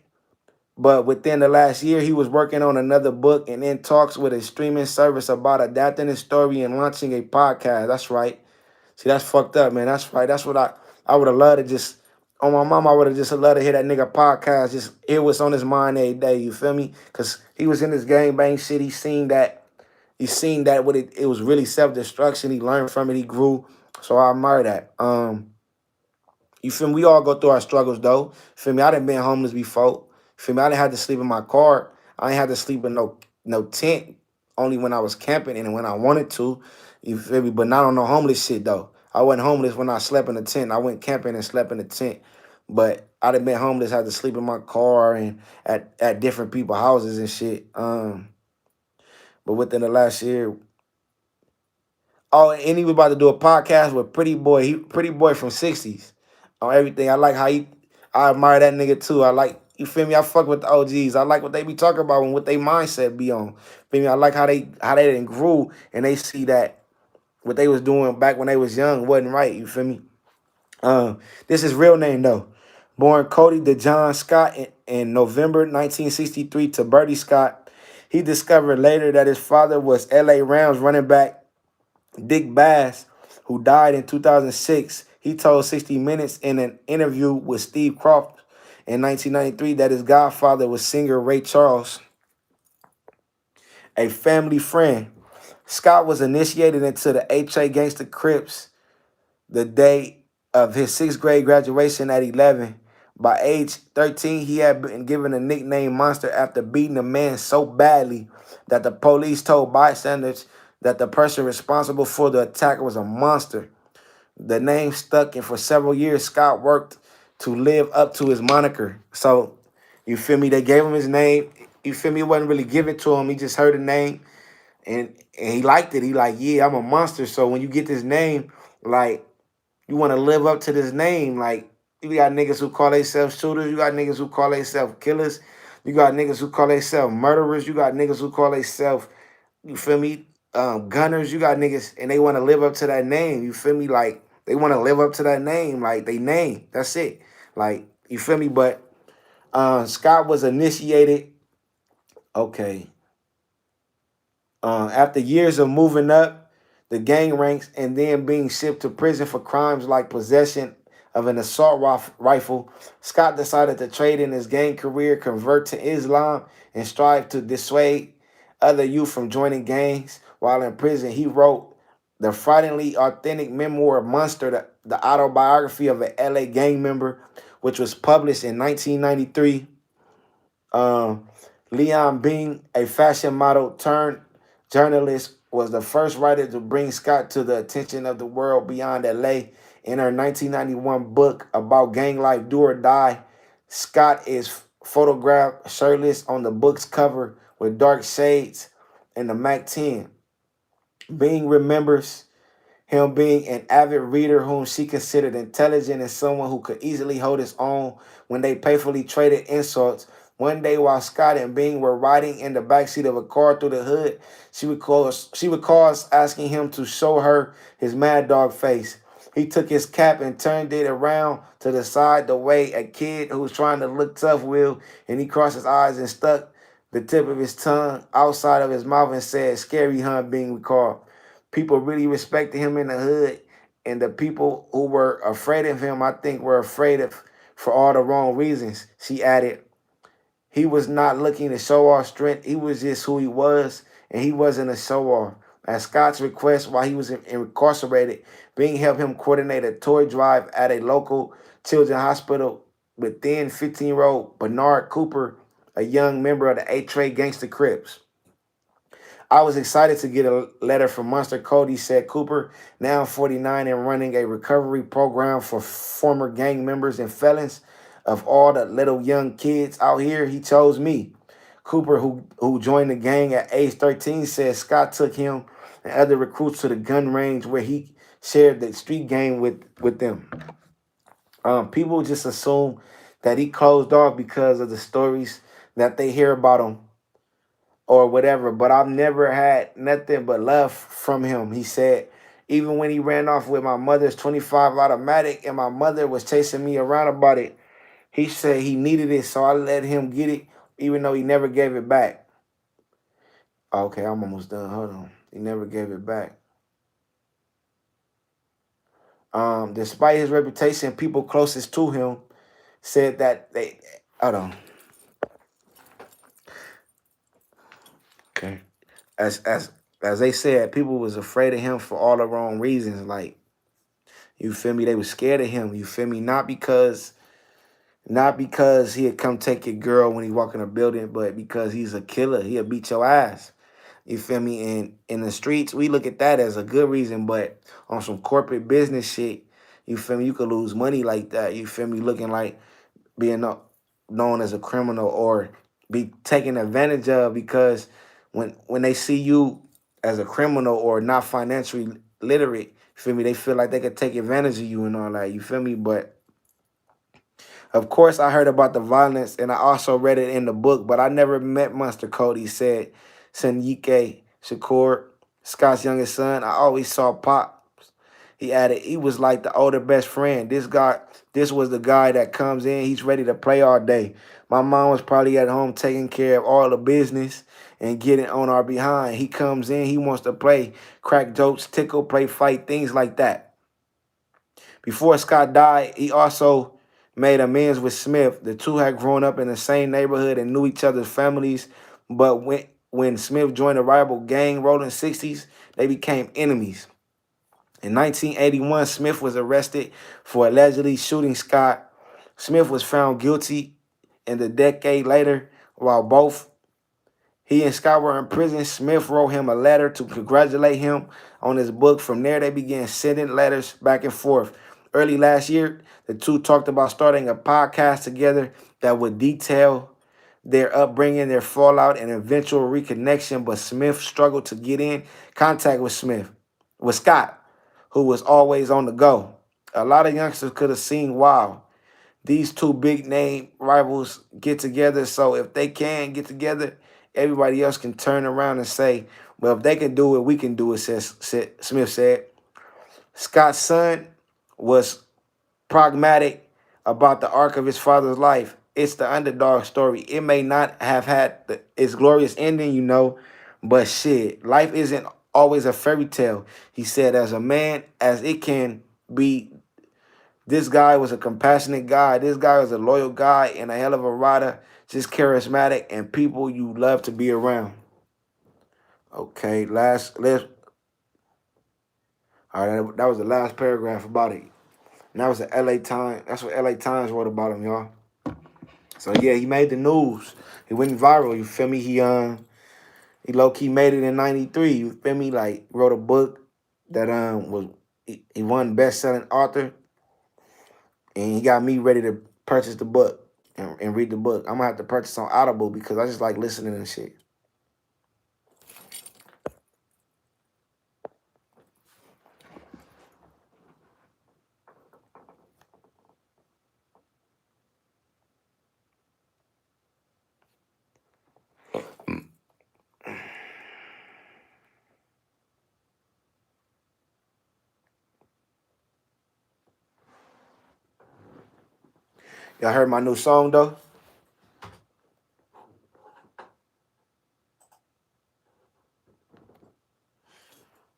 But within the last year, he was working on another book and in talks with a streaming service about adapting his story and launching a podcast. That's right. See, that's fucked up, man. That's right. That's what I would have loved to just on my mom. I would have just loved to hear that nigga podcast. Just hear what's on his mind every day. You feel me? Because he was in this gang bang shit. He seen that. He seen that what it was really self destruction. He learned from it. He grew. So I admire that. You feel me? We all go through our struggles though. Feel me? I done been homeless before. Feel me? I didn't have to sleep in my car. I ain't had to sleep in no tent. Only when I was camping and when I wanted to. You feel me? But not on no homeless shit though. I wasn't homeless when I slept in a tent. I went camping and slept in a tent. But I done been homeless, had to sleep in my car and at different people's houses and shit. But within the last year, oh, and he was about to do a podcast with Pretty Boy. Pretty Boy from '60s on everything. I like how I admire that nigga too. You feel me? I fuck with the OGs. I like what they be talking about and what they mindset be on. Feel me? I like how they didn't grew and they see that what they was doing back when they was young wasn't right. You feel me? This is real name though. Born Cody DeJohn Scott in November 1963 to Bertie Scott. He discovered later that his father was LA Rams running back Dick Bass, who died in 2006. He told 60 Minutes in an interview with Steve Croft in 1993 that his godfather was singer Ray Charles, a family friend. Scott was initiated into the HA Gangsta Crips the day of his sixth grade graduation at 11. By age 13, he had been given a nickname Monster after beating a man so badly that the police told bystanders that the person responsible for the attack was a monster. The name stuck, and for several years, Scott worked to live up to his moniker. So, you feel me? They gave him his name. You feel me? It wasn't really given to him. He just heard the name, and he liked it. He like, yeah, I'm a monster. So when you get this name, like, you want to live up to this name. Like, you got niggas who call themselves shooters. You got niggas who call themselves killers. You got niggas who call themselves murderers. You got niggas who call themselves, you feel me, gunners. You got niggas, and they want to live up to that name. You feel me? Like, they want to live up to that name. Like, they name. That's it. Like, you feel me? But Scott was initiated, okay, after years of moving up the gang ranks and then being shipped to prison for crimes like possession of an assault rifle, Scott decided to trade in his gang career, convert to Islam, and strive to dissuade other youth from joining gangs. While in prison, he wrote the frighteningly authentic memoir Monster, the autobiography of an LA gang member, which was published in 1993. Um, Leon Bing, a fashion model turned journalist, was the first writer to bring Scott to the attention of the world beyond LA. In her 1991 book about gang life, Do or Die, Scott is photographed shirtless on the book's cover with dark shades and the Mac 10. Bing remembers him being an avid reader whom she considered intelligent and someone who could easily hold his own when they playfully traded insults. One day while Scott and Bing were riding in the backseat of a car through the hood, she recalls asking him to show her his mad dog face. He took his cap and turned it around to the side the way a kid who was trying to look tough will, and he crossed his eyes and stuck the tip of his tongue outside of his mouth and said, "Scary, huh?" Bing recalled. People really respected him in the hood, and the people who were afraid of him, I think, were afraid of for all the wrong reasons. She added, he was not looking to show off strength. He was just who he was, and he wasn't a show off. At Scott's request, while he was incarcerated, Bing helped him coordinate a toy drive at a local children's hospital with then 15-year-old Bernard Cooper, a young member of the A-Trade Gangster Crips. I was excited to get a letter from Monster Kody, said Cooper, now 49 and running a recovery program for former gang members and felons. Of all the little young kids out here, he chose me. Cooper, who joined the gang at age 13, said Scott took him and other recruits to the gun range where he shared the street game with them. People just assume that he closed off because of the stories that they hear about him or whatever, but I've never had nothing but love from him. He said, even when he ran off with my mother's 25 automatic and my mother was chasing me around about it, he said he needed it, so I let him get it, even though he never gave it back. Okay, I'm almost done. Hold on. He never gave it back. Despite his reputation, people closest to him said that they, hold on. Okay. As they said, people was afraid of him for all the wrong reasons. Like, you feel me? They was scared of him. You feel me? Not because he'd come take your girl when he walk in a building, but because he's a killer. He'll beat your ass. You feel me? And in the streets, we look at that as a good reason, but on some corporate business shit, you feel me? You could lose money like that. You feel me? Looking like being known as a criminal or be taken advantage of because when they see you as a criminal or not financially literate, you feel me? They feel like they could take advantage of you and all that. You feel me? But Of course, I heard about the violence and I also read it in the book, but I never met Monster Kody, said Senyike Shakur, Scott's youngest son. I always saw Pop. He added, he was like the older best friend. This was the guy that comes in, he's ready to play all day. My mom was probably at home taking care of all the business and getting on our behind. He comes in, he wants to play, crack jokes, tickle, play, fight, things like that. Before Scott died, he also made amends with Smith. The two had grown up in the same neighborhood and knew each other's families, but when Smith joined a rival gang rolling 60s, they became enemies. In 1981, Smith was arrested for allegedly shooting Scott. Smith was found guilty, and a decade later, while both he and Scott were in prison, Smith wrote him a letter to congratulate him on his book. From there, they began sending letters back and forth. Early last year, the two talked about starting a podcast together that would detail their upbringing, their fallout, and eventual reconnection. But Smith struggled to get in contact with Scott, who was always on the go. A lot of youngsters could have seen, wow, these two big name rivals get together. So if they can get together, everybody else can turn around and say, well, if they can do it, we can do it, Smith said. Scott's son was pragmatic about the arc of his father's life. It's the underdog story. It may not have had its glorious ending, but shit, life isn't always a fairy tale. He said, as a man, as it can be, this guy was a compassionate guy. This guy was a loyal guy and a hell of a rider, just charismatic and people you love to be around. Okay, all right, that was the last paragraph about it. And that was the LA Times. That's what LA Times wrote about him, y'all. So yeah, he made the news. He went viral. You feel me? He low key made it in '93. You feel me? Like wrote a book that he won best selling author, and he got me ready to purchase the book and read the book. I'm gonna have to purchase on Audible because I just like listening and shit. Y'all heard my new song though?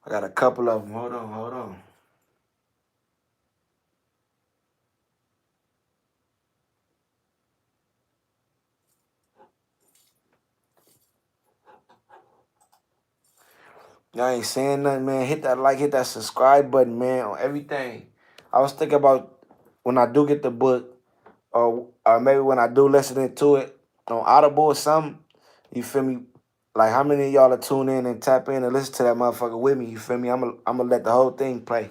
I got a couple of them. Hold on. Y'all ain't saying nothing, man. Hit that like, hit that subscribe button, man, on everything. I was thinking about when I do get the book, or maybe when I do listen to it on Audible or something, you feel me? Like how many of y'all are tune in and tap in and listen to that motherfucker with me? You feel me? I'm gonna let the whole thing play.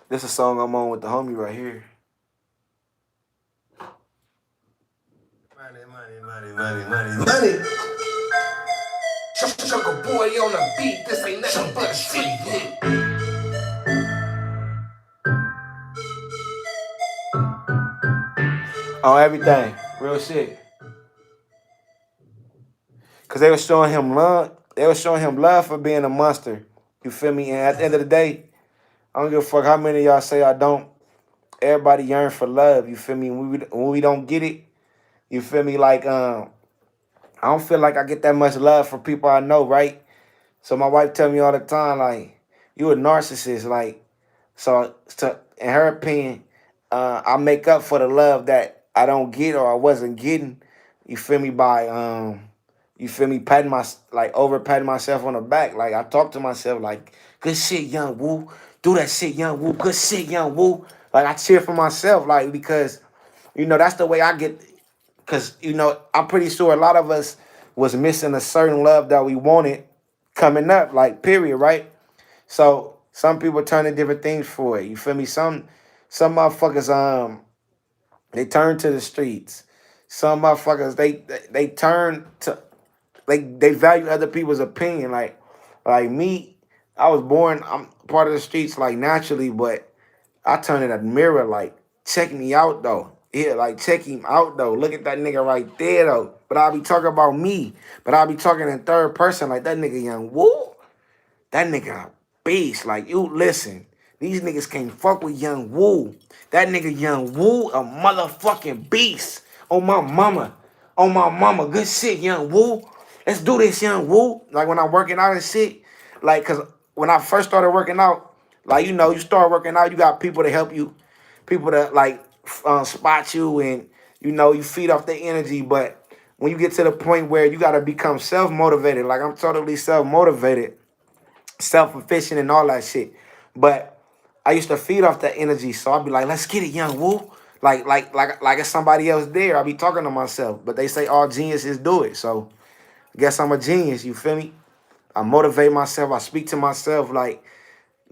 This is a song I'm on with the homie right here. Money. Sugar boy on the beat. This ain't nothing but a street hit. On everything, real shit. Cause they were showing him love. They were showing him love for being a monster. You feel me? And at the end of the day, I don't give a fuck how many of y'all say I don't. Everybody yearn for love. You feel me? When we don't get it, you feel me? Like I don't feel like I get that much love from people I know, right? So my wife tell me all the time, like, you a narcissist, like, so in her opinion, I make up for the love that I don't get or I wasn't getting. You feel me? Patting over patting myself on the back. Like I talk to myself like, good shit, young woo. Do that shit, young woo. Good shit, young woo. Like I cheer for myself, like because that's the way I get. Cause I'm pretty sure a lot of us was missing a certain love that we wanted coming up, like period, right? So some people turn to different things for it. You feel me? Some motherfuckers they turn to the streets. Some motherfuckers they turn to they value other people's opinion. Like me, I was born. I'm part of the streets like naturally, but I turn in a mirror like check me out though. Yeah, like check him out though. Look at that nigga right there though. But I'll be talking about me. But I'll be talking in third person like that nigga young woo. That nigga a beast. Like, you listen. These niggas can't fuck with Young Woo. That nigga Young Woo a motherfucking beast. On my mama. On my mama. Good shit, Young Woo. Let's do this, Young Woo. Like, when I'm working out and shit. Like, because when I first started working out, like, you know, you start working out, you got people to help you. People that, like, spot you and, you know, you feed off the energy. But when you get to the point where you got to become self-motivated, like, I'm totally self-motivated, self-efficient and all that shit. But I used to feed off that energy. So I'd be like, let's get it, Young Woo. Like it's somebody else there. I'll be talking to myself. But they say all geniuses do it. So I guess I'm a genius, you feel me? I motivate myself. I speak to myself like,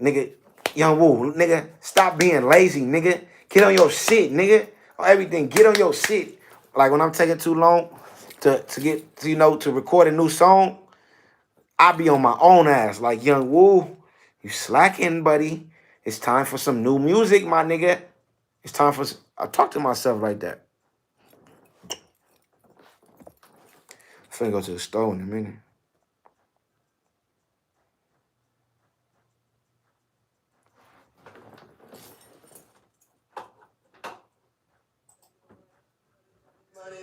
nigga, Young Woo, nigga, stop being lazy, nigga. Get on your shit, nigga. Everything, get on your shit. Like when I'm taking too long to get to, you know, to record a new song, I be on my own ass. Like, Young Woo, you slacking, buddy. It's time for some new music, my nigga. It's time for... I talk to myself like that. I'm finna go to the store in a minute.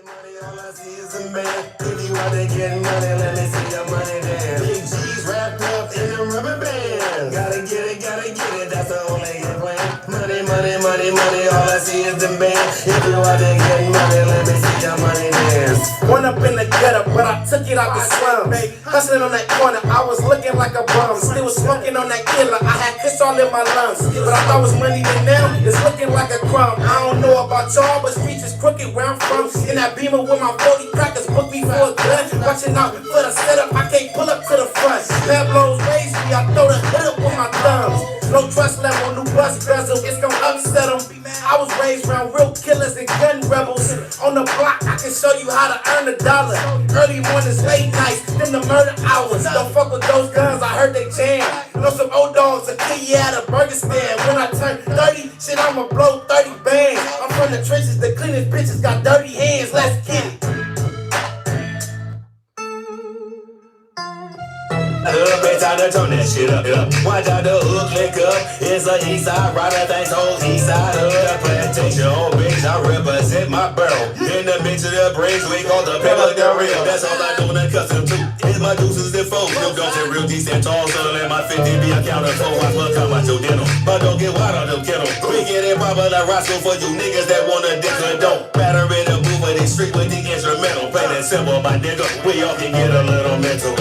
Money, all I see is a man. If you out there getting money, let me see your money dance. Big G's wrapped up in a rubber band. Gotta get it, that's the only game plan. Money, all I see is the man. If you out there getting money, let me see your money dance. One up in the gutter, but I took it out the slums. Hustling on that corner, I was looking like a bum. Still smoking on that killer, I had piss all in my lungs. But I thought it was money, and now it's looking like a crumb. I don't know about y'all, but streets is crooked where I'm from. In that Beamer with my 40 crackers, book me for a gun. Watching out for the setup, I can't pull up to the front. Pablo's raised me, I throw the hood up with my thumbs. No trust level, new bus bezel, it's gon' upset them. I was raised around real killers and gun rebels. On the block, I can show you how to earn $1. Early mornings, late nights, them the murder hours. Don't fuck with those guns, I heard they jam. Know some old dogs that kill you at a burger stand. When I turn 30, shit, I'ma blow 30 bands. I'm from the trenches, the cleanest bitches got dirty hands, let's get it. Bitch, I done turn that shit up. Watch out the hook click up. It's a east side rider, thanks whole east side of the plantation. Oh, bitch, I represent my barrel. In the mix of the bricks, we call the pepper the real. That's all I do when I custom to. It's my deuces and foes. Them guns and real decent tall. So let my 50 be a counter for watch what come out your dental. But don't get wild on them kennel. We get it proper like Roscoe for you niggas that wanna dick or don't. Batter in the booth with the street with the instrumental. Play that simple, my nigga. We all can get a little mental.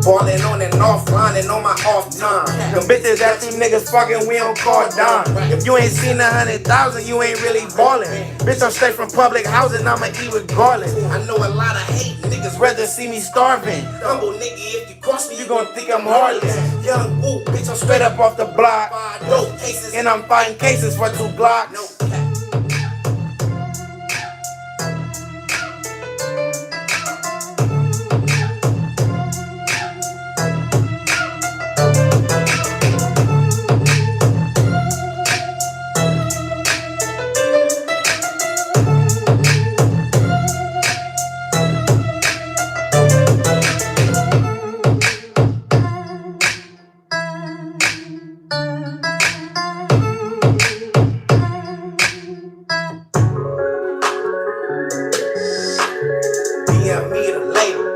Ballin' on and offline and on my off time. Them bitches that you niggas fucking, we don't call dime. If you ain't seen 100,000, you ain't really ballin'. Bitch, I'm straight from public housing, I'ma eat with garland. I know a lot of hate, niggas rather see me starving. Humble nigga, if you cross me, you gon' think I'm heartless. Young Woo, bitch, I'm straight up off the block. No cases, and I'm fighting cases for 2 blocks. No cap. Me the label,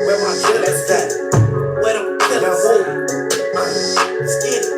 where my killers at? Where them killers at? Let's get it.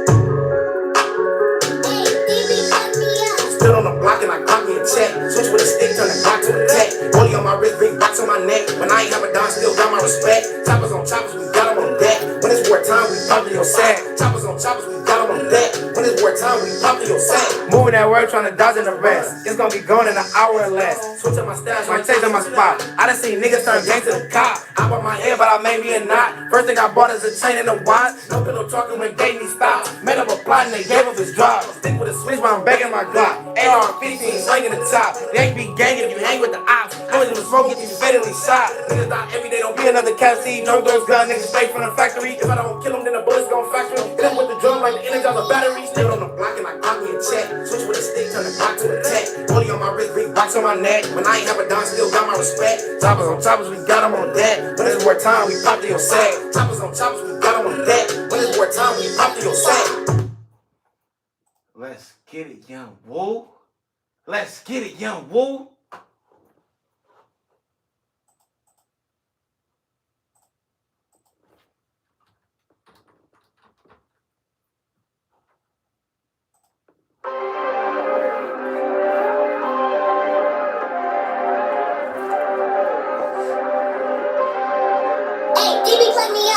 Stood on the block and I caught me a check. Switch with a stick, turn the clock to a tech. Rollie on my wrist, big box on my neck. When I ain't have a dime, still got my respect. Choppers on choppers, we got them on deck. When it's wartime, we bump in your sack. Choppers on choppers, we got them on deck. When When it's wartime, we pop to your set. Moving that word, trying to dodge in the rest. It's gonna be gone in an hour or less. Switch up my stash, might change on my spot. I done seen niggas turn gang to the cop. I bought my head, but I made me a knot. First thing I bought is a chain and a watch. No pillow talking when Baby stopped. Made up a plot and they gave up his drop. Stick with a switch, but I'm begging my Glock. AR-15 swinging the top. They ain't be gang if you hang with the ops. Always in the smoke, get you fatally shot. Niggas die every day, don't be another cat seed. No those gun niggas straight from the factory. If I don't kill them, then the bullets gon' factory. Hit them with the drum like the energy of a battery. Still on the block and I got me a check. Switch with a stick, turn the block to a tech. Rollie on my wrist, big box on my neck. When I ain't have a dime, still got my respect. Choppers on choppers, we got them on deck. When it's war time, we pop to your set. Choppers on choppers, we got them on deck. When it's war time, we pop to your set. Let's get it, young woo. Let's get it, young woo.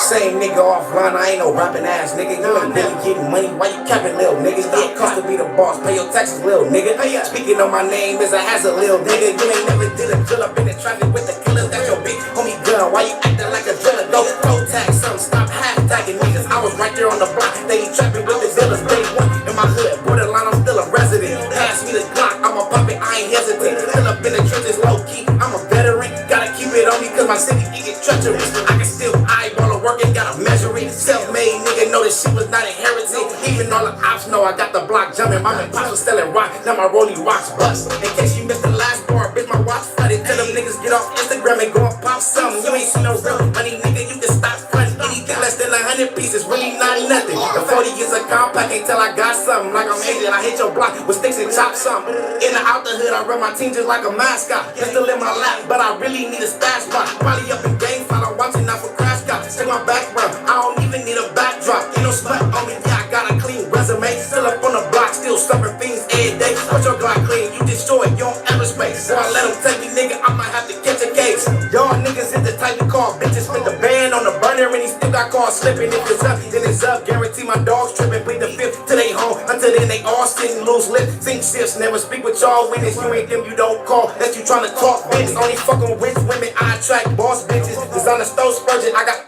Same nigga offline, I ain't no rapping ass nigga. You ain't really getting money, why you capping, little nigga? Yeah, cost to be the boss, pay your taxes, little nigga. Speaking on my name is a hazard, little nigga. You ain't never did a drill up in the traffic with the killers. That's your big homie gun. Why you acting like a driller? Go toe tag some, stop half tagging niggas. I was right there on the block, they ain't trapping with the dealers. Day one in my hood, borderline, I'm still a resident. Pass me the Glock, I'm a puppet, I ain't hesitate. Fill up in the trenches, low key, I'm a veteran. Gotta keep it on me, cause my city it get treacherous. I can still eyeball a work and gotta measure it. Self-made nigga know this shit was not inherited. Even all the ops know I got the block jumping. My man pops was selling rock, now my rollie rocks bust. In case you missed the last bar, bitch, my watch flooded. Tell them niggas get off Instagram and go and pop something. You ain't seen no real money, nigga, you can stop fronting. Anything less than 100 pieces, really not nothing. The 40 is a compact, ain't till I got something. Like I'm Asian, I hit your block with sticks and chop something. In and out the hood, I run my team just like a mascot. Pistol in my lap, but I really need a stash spot. Probably up in game file, I'm watching out for crash cops. Take my background, I don't even need a backdrop. Ain't no smut on me, yeah, I got a clean resume. Still up on the block, still stuffing things every day. Put your Glock clean, you destroy it, you don't ever space. So I let them take me, nigga, I might have to catch a case. Y'all niggas is the type to call bitches with the band on the burner, and he still got caught slipping. If it's up, then it's up. Guarantee my dogs tripping, plead the fifth till they home. Until then, they all sitting loose lips, sink shifts. Never speak with y'all witness. You ain't them, you don't call. That you tryna talk business. Only fucking rich women, I attract boss bitches. Designer stove spurgeon, I got.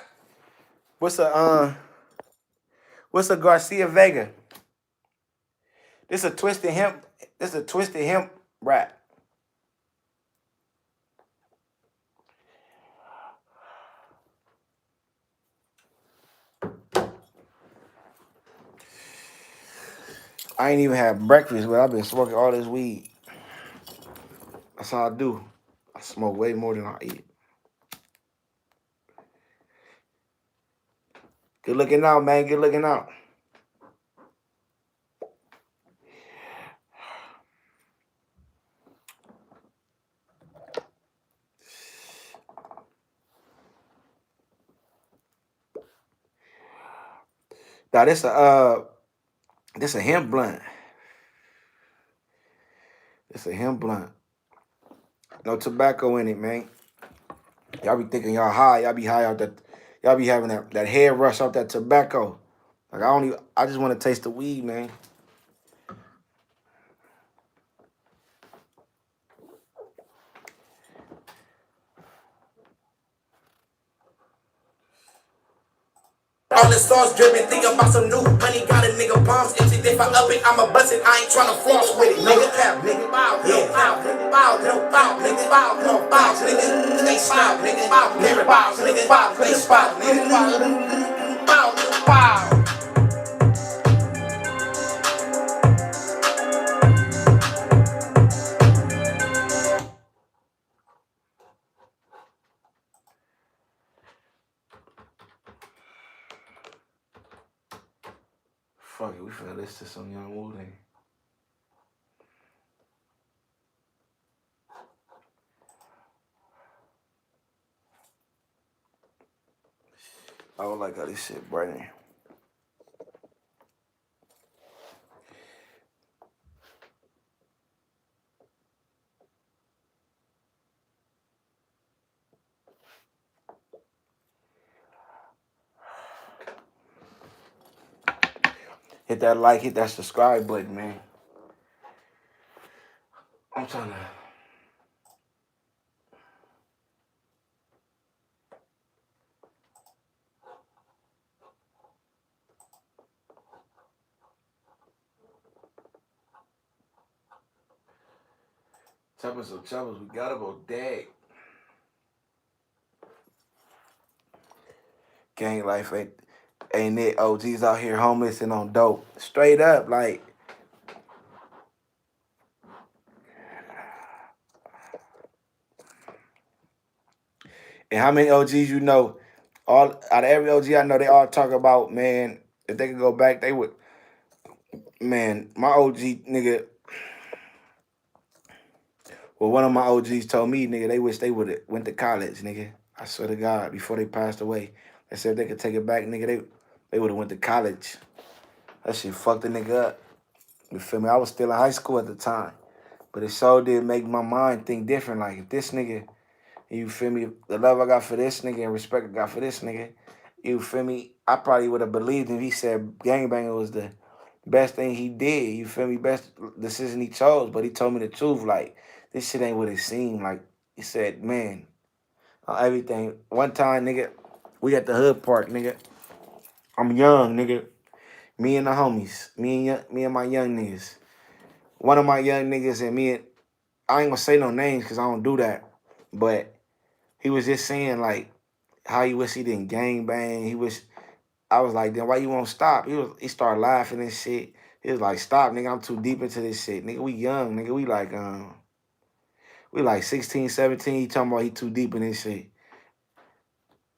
What's a Garcia Vega? This a twisted hemp. This a twisted hemp rap. I ain't even had breakfast, but I've been smoking all this weed. That's all I do. I smoke way more than I eat. Good looking out, man. Good looking out. Now this a hemp blunt. It's a hemp blunt. No tobacco in it, man. Y'all be thinking y'all high. Y'all be high out that. Y'all be having that head rush off that tobacco. Like I just want to taste the weed, man. All the sauce dripping, think about some new money. Got a nigga palms empty. If I up it, I'ma bust it. I ain't tryna floss with it. Nigga cap, nigga bow, yeah, bow, bow, no bow, nigga bow, no bow, nigga. They spot, nigga bow, nigga bow, nigga bow, they spot, nigga bow, bow, bow. Fuck it, we finna listen to some Young Wu then. I don't like how this shit burning. Hit that like, hit that subscribe button, man. I'm trying to. Choppers or choppers, we got about that. Gang life ain't it. OGs out here homeless and on dope. Straight up, like. And how many OGs you know? All out of every OG I know, they all talk about, man, if they could go back, they would. Man, my OG nigga. Well, one of my OGs told me, nigga, they wish they would have went to college, nigga. I swear to God, before they passed away, they said if they could take it back, nigga, they would have went to college. That shit fucked the nigga up. You feel me? I was still in high school at the time, but it so did make my mind think different. Like if this nigga, you feel me, the love I got for this nigga and respect I got for this nigga, you feel me? I probably would have believed him if he said gangbanging was the best thing he did. You feel me? Best decision he chose. But he told me the truth. Like this shit ain't what it seemed. Like he said, man, everything. One time, nigga, we at the hood park, nigga. I'm young, nigga. Me and the homies, me and my young niggas. One of my young niggas and me and I ain't gonna say no names because I don't do that. But he was just saying like how he wish he didn't gang bang. He wish I was like, then why you won't stop? He started laughing and shit. He was like, stop, nigga, I'm too deep into this shit. Nigga, we young, nigga. We like 16, 17. He talking about he too deep in this shit.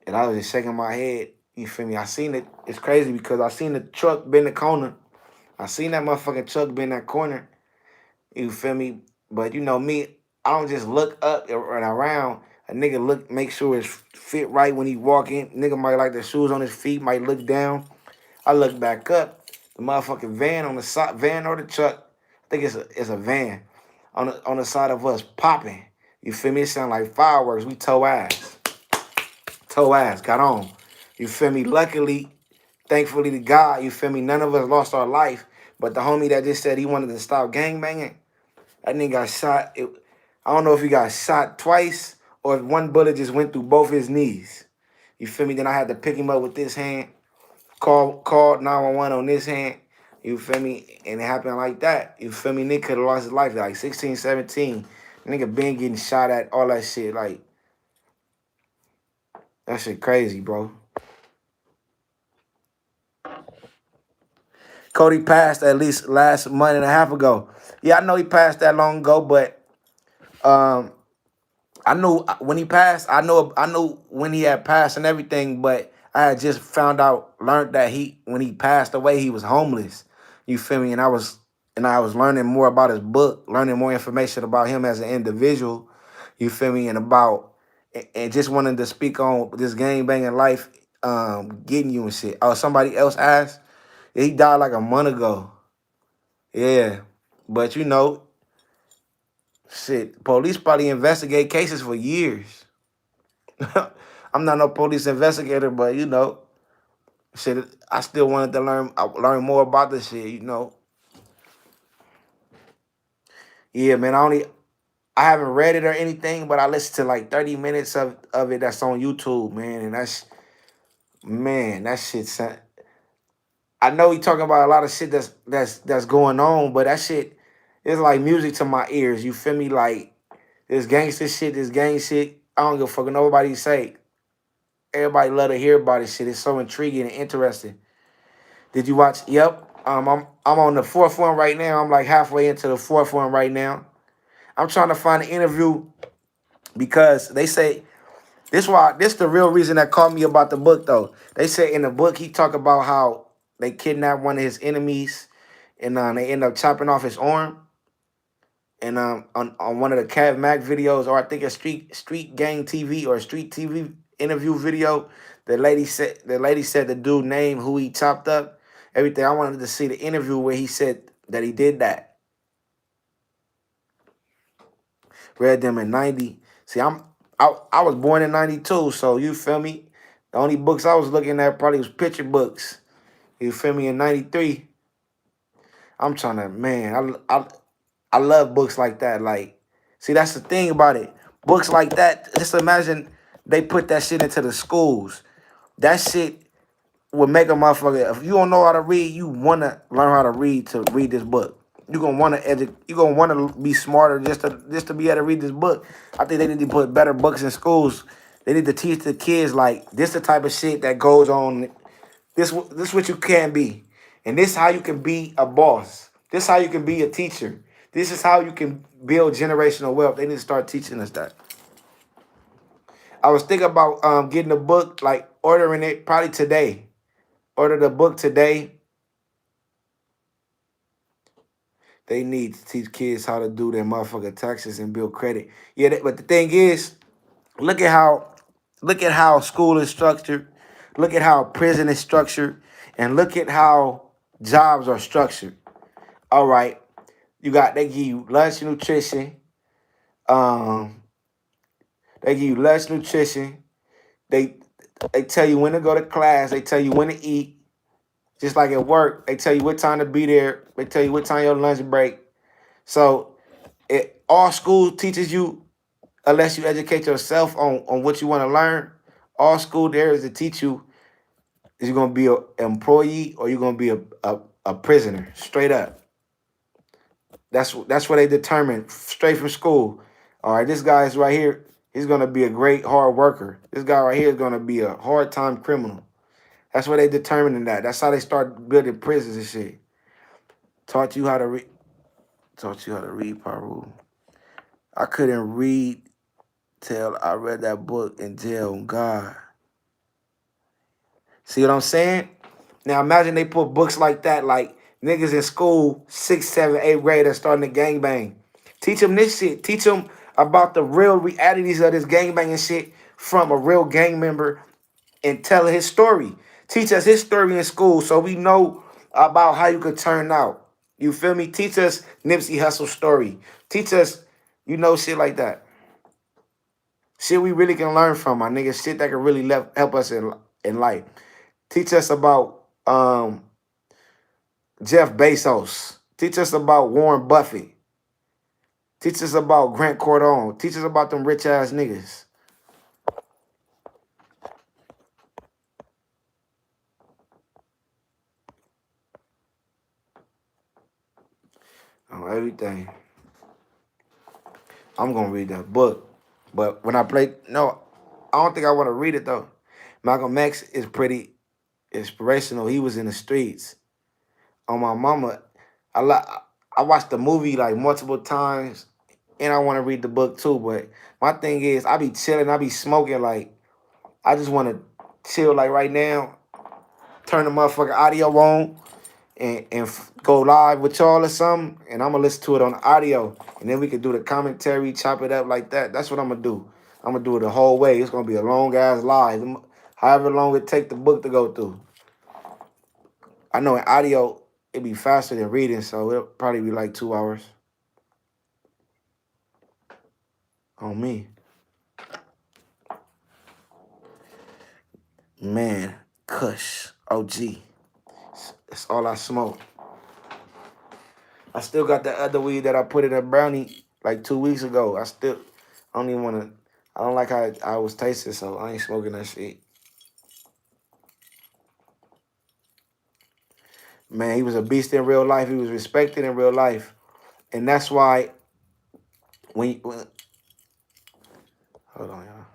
And I was just shaking my head. You feel me? I seen it. It's crazy because I seen the truck bend the corner. I seen that motherfucking truck bend that corner. You feel me? But you know me, I don't just look up and around. A nigga make sure it's fit right when he walk in. Nigga might like the shoes on his feet, might look down. I look back up. The motherfucking van on the side, van or the truck. I think it's a van on the side of us popping. You feel me? It sound like fireworks. We toe ass, got on. You feel me? Luckily, thankfully to God, you feel me? None of us lost our life. But the homie that just said he wanted to stop gangbanging, that nigga got shot. I don't know if he got shot twice or if one bullet just went through both his knees. You feel me? Then I had to pick him up with this hand, call 911 on this hand. You feel me? And it happened like that. You feel me? Nigga could have lost his life like 16, 17. Nigga been getting shot at, all that shit. Like, that shit crazy, bro. Cody passed at least last month and a half ago. Yeah, I know he passed that long ago, but I knew when he passed. I knew when he had passed and everything. But I had just learned that when he passed away, he was homeless. You feel me? And I was learning more about his book, learning more information about him as an individual. You feel me? And just wanted to speak on this gang banging life, getting you and shit. Oh, somebody else asked. He died like a month ago. Yeah, but you know, shit, police probably investigate cases for years. I'm not no police investigator, but you know, shit, I still wanted to learn more about this shit, you know. Yeah, man, I haven't read it or anything, but I listened to like 30 minutes of it that's on YouTube, man, and that shit's I know he talking about a lot of shit that's going on, but that shit is like music to my ears. You feel me? Like this gangster shit, this gang shit. I don't give a fuck what nobody say. Everybody love to hear about this shit. It's so intriguing and interesting. Did you watch? Yep. I'm on the fourth one right now. I'm like halfway into the fourth one right now. I'm trying to find an interview because they say this the real reason that called me about the book though. They say in the book he talk about how they kidnapped one of his enemies and they end up chopping off his arm. And on one of the Cav Mac videos, or I think a street gang TV or street TV interview video, the lady said the dude name who he chopped up, everything. I wanted to see the interview where he said that he did that. Read them in 90. See, I was born in 92, so you feel me? The only books I was looking at probably was picture books. You feel me? In 93. I'm trying to, man. I love books like that. Like, see, that's the thing about it. Books like that. Just imagine they put that shit into the schools. That shit would make a motherfucker. If you don't know how to read, you wanna learn how to read this book. You gonna wanna You gonna wanna be smarter just to be able to read this book. I think they need to put better books in schools. They need to teach the kids like this the type of shit that goes on. This what you can be, and this how you can be a boss. This how you can be a teacher. This is how you can build generational wealth. They need to start teaching us that. I was thinking about getting a book, like ordering it probably today. Order the book today. They need to teach kids how to do their motherfucking taxes and build credit. Yeah, but the thing is, look at how school is structured. Look at how prison is structured, and look at how jobs are structured. All right, they give you lunch and nutrition. Um, they give you lunch nutrition. They they tell you when to go to class. They tell you when to eat. Just like at work, they tell you what time to be there. They tell you what time your lunch break. So all school teaches you, unless you educate yourself on what you want to learn, all school there is to teach you is you're gonna be an employee or you're gonna be a prisoner, straight up. That's what they determine straight from school. All right, this guy is right here. He's gonna be a great hard worker. This guy right here is gonna be a hard time criminal. That's what they determining that. That's how they start building prisons and shit. Taught you how to read. Taught you how to read, Paru. I couldn't read till I read that book in jail. God, see what I'm saying? Now imagine they put books like that, like niggas in school, 6th, 7th, 8th grade, are starting to gangbang. Teach them this shit. Teach them about the real realities of this gangbanging shit from a real gang member and tell his story. Teach us his story in school so we know about how you could turn out. You feel me? Teach us Nipsey Hussle's story. Teach us, shit like that. Shit we really can learn from, my nigga. Shit that can really help us in life. Teach us about Jeff Bezos. Teach us about Warren Buffett. Teach us about Grant Cardone. Teach us about them rich ass niggas. On everything. I'm gonna read that book. But when I play, no, I don't think I want to read it though. Malcolm X is pretty inspirational. He was in the streets. On my mama, I watched the movie like multiple times, and I want to read the book too. But my thing is, I be chilling, I be smoking. Like I just want to chill. Like right now, turn the motherfucking audio on and go live with y'all or something, and I'm gonna listen to it on audio, and then we can do the commentary, chop it up like that. That's what I'm gonna do. I'm gonna do it the whole way. It's gonna be a long ass live, however long it take the book to go through. I know in audio it'd be faster than reading, so it'll probably be like 2 hours on me. Man, Kush, OG. That's all I smoke. I still got the other weed that I put in a brownie like 2 weeks ago. I don't even want to. I don't like how I was tasting, so I ain't smoking that shit. Man, he was a beast in real life. He was respected in real life, and that's why when hold on, y'all.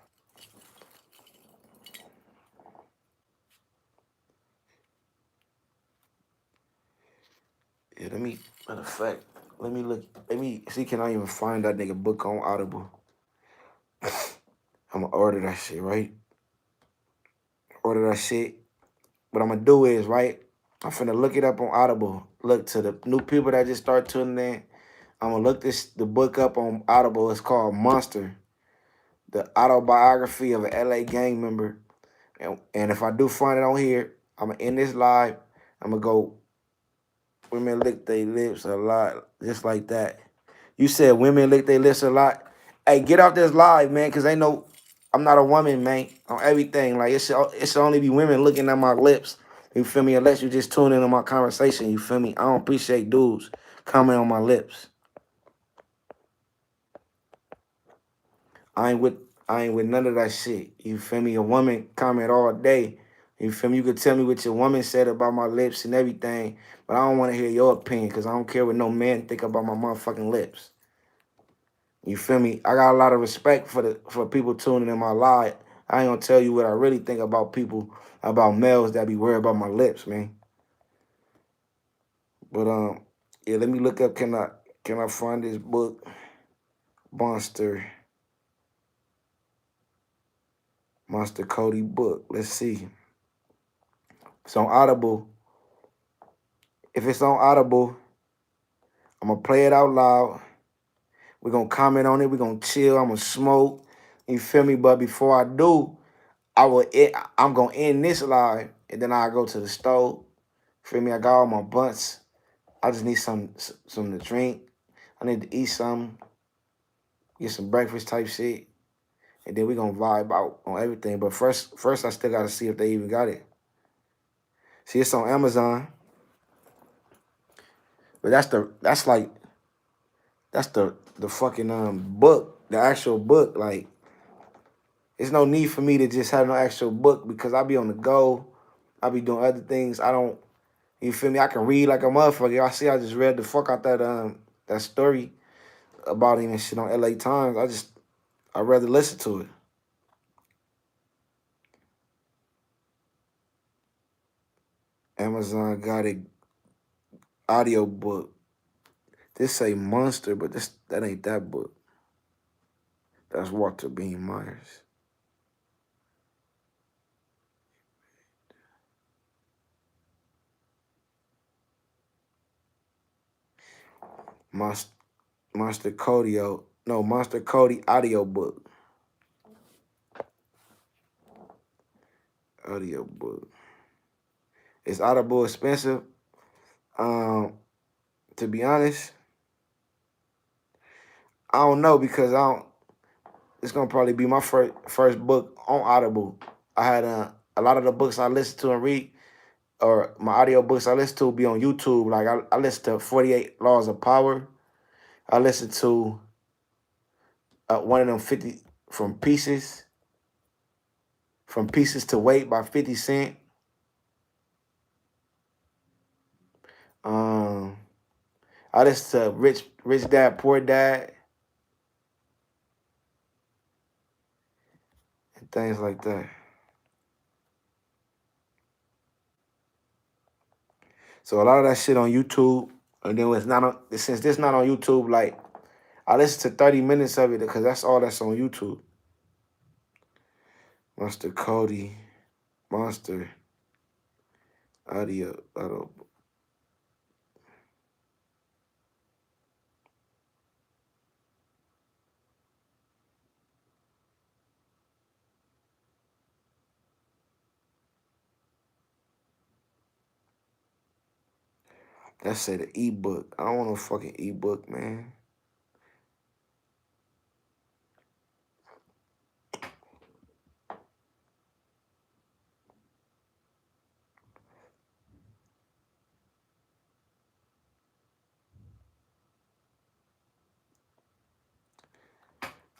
Yeah, matter of fact, let me see, can I even find that nigga book on Audible? I'm gonna order that shit, right? Order that shit. What I'm gonna do is, right, I'm finna look it up on Audible. Look to the new people that just start tuning in. I'm gonna look the book up on Audible. It's called Monster, the autobiography of an LA gang member. And if I do find it on here, I'm gonna end this live. I'm gonna go, women lick their lips a lot, just like that. You said women lick their lips a lot. Hey, get off this live, man, because ain't no, I'm not a woman, man, on everything. Like, it should only be women looking at my lips. You feel me? Unless you just tune in on my conversation, you feel me? I don't appreciate dudes comment on my lips. I ain't with I ain't with none of that shit. You feel me? A woman comment all day. You feel me? You could tell me what your woman said about my lips and everything, but I don't want to hear your opinion because I don't care what no man think about my motherfucking lips. You feel me? I got a lot of respect for people tuning in my live. I ain't gonna tell you what I really think about people, about males that be worried about my lips, man. But yeah, let me look up. Can I find this book, Monster Kody book? Let's see. It's on Audible. If it's on Audible, I'm gonna play it out loud. We're gonna comment on it. We're gonna chill. I'm gonna smoke. You feel me? But before I do, I'm gonna end this live, and then I'll go to the stove. Feel me? I got all my bunts. I just need some to drink. I need to eat something, get some breakfast type shit, and then we gonna vibe out on everything. But first I still gotta see if they even got it. See, it's on Amazon, but that's the fucking book, the actual book. Like, there's no need for me to just have no actual book because I be on the go. I be doing other things. I don't. You feel me? I can read like a motherfucker. I see. I just read the fuck out that story about him and shit on LA Times. I'd rather listen to it. Amazon got a audio book. This say Monster, but that ain't that book. That's Walter Bean Myers. Monster Monster Kody no Monster Kody audio book. Audio book. Is Audible expensive? To be honest, I don't know because I don't. It's gonna probably be my first book on Audible. I had a lot of the books I listen to and read, or my audio books I listen to, be on YouTube. Like I listen to 48 Laws of Power. I listen to one of them 50 from Pieces to Weight by 50 Cent. Um, I listen to Rich Dad Poor Dad and things like that. So a lot of that shit on YouTube, and then it's not on, since this not on YouTube, like I listen to 30 minutes of it because that's all that's on YouTube. Monster Kody, Monster Audio. That said an ebook. I don't want no fucking ebook, man.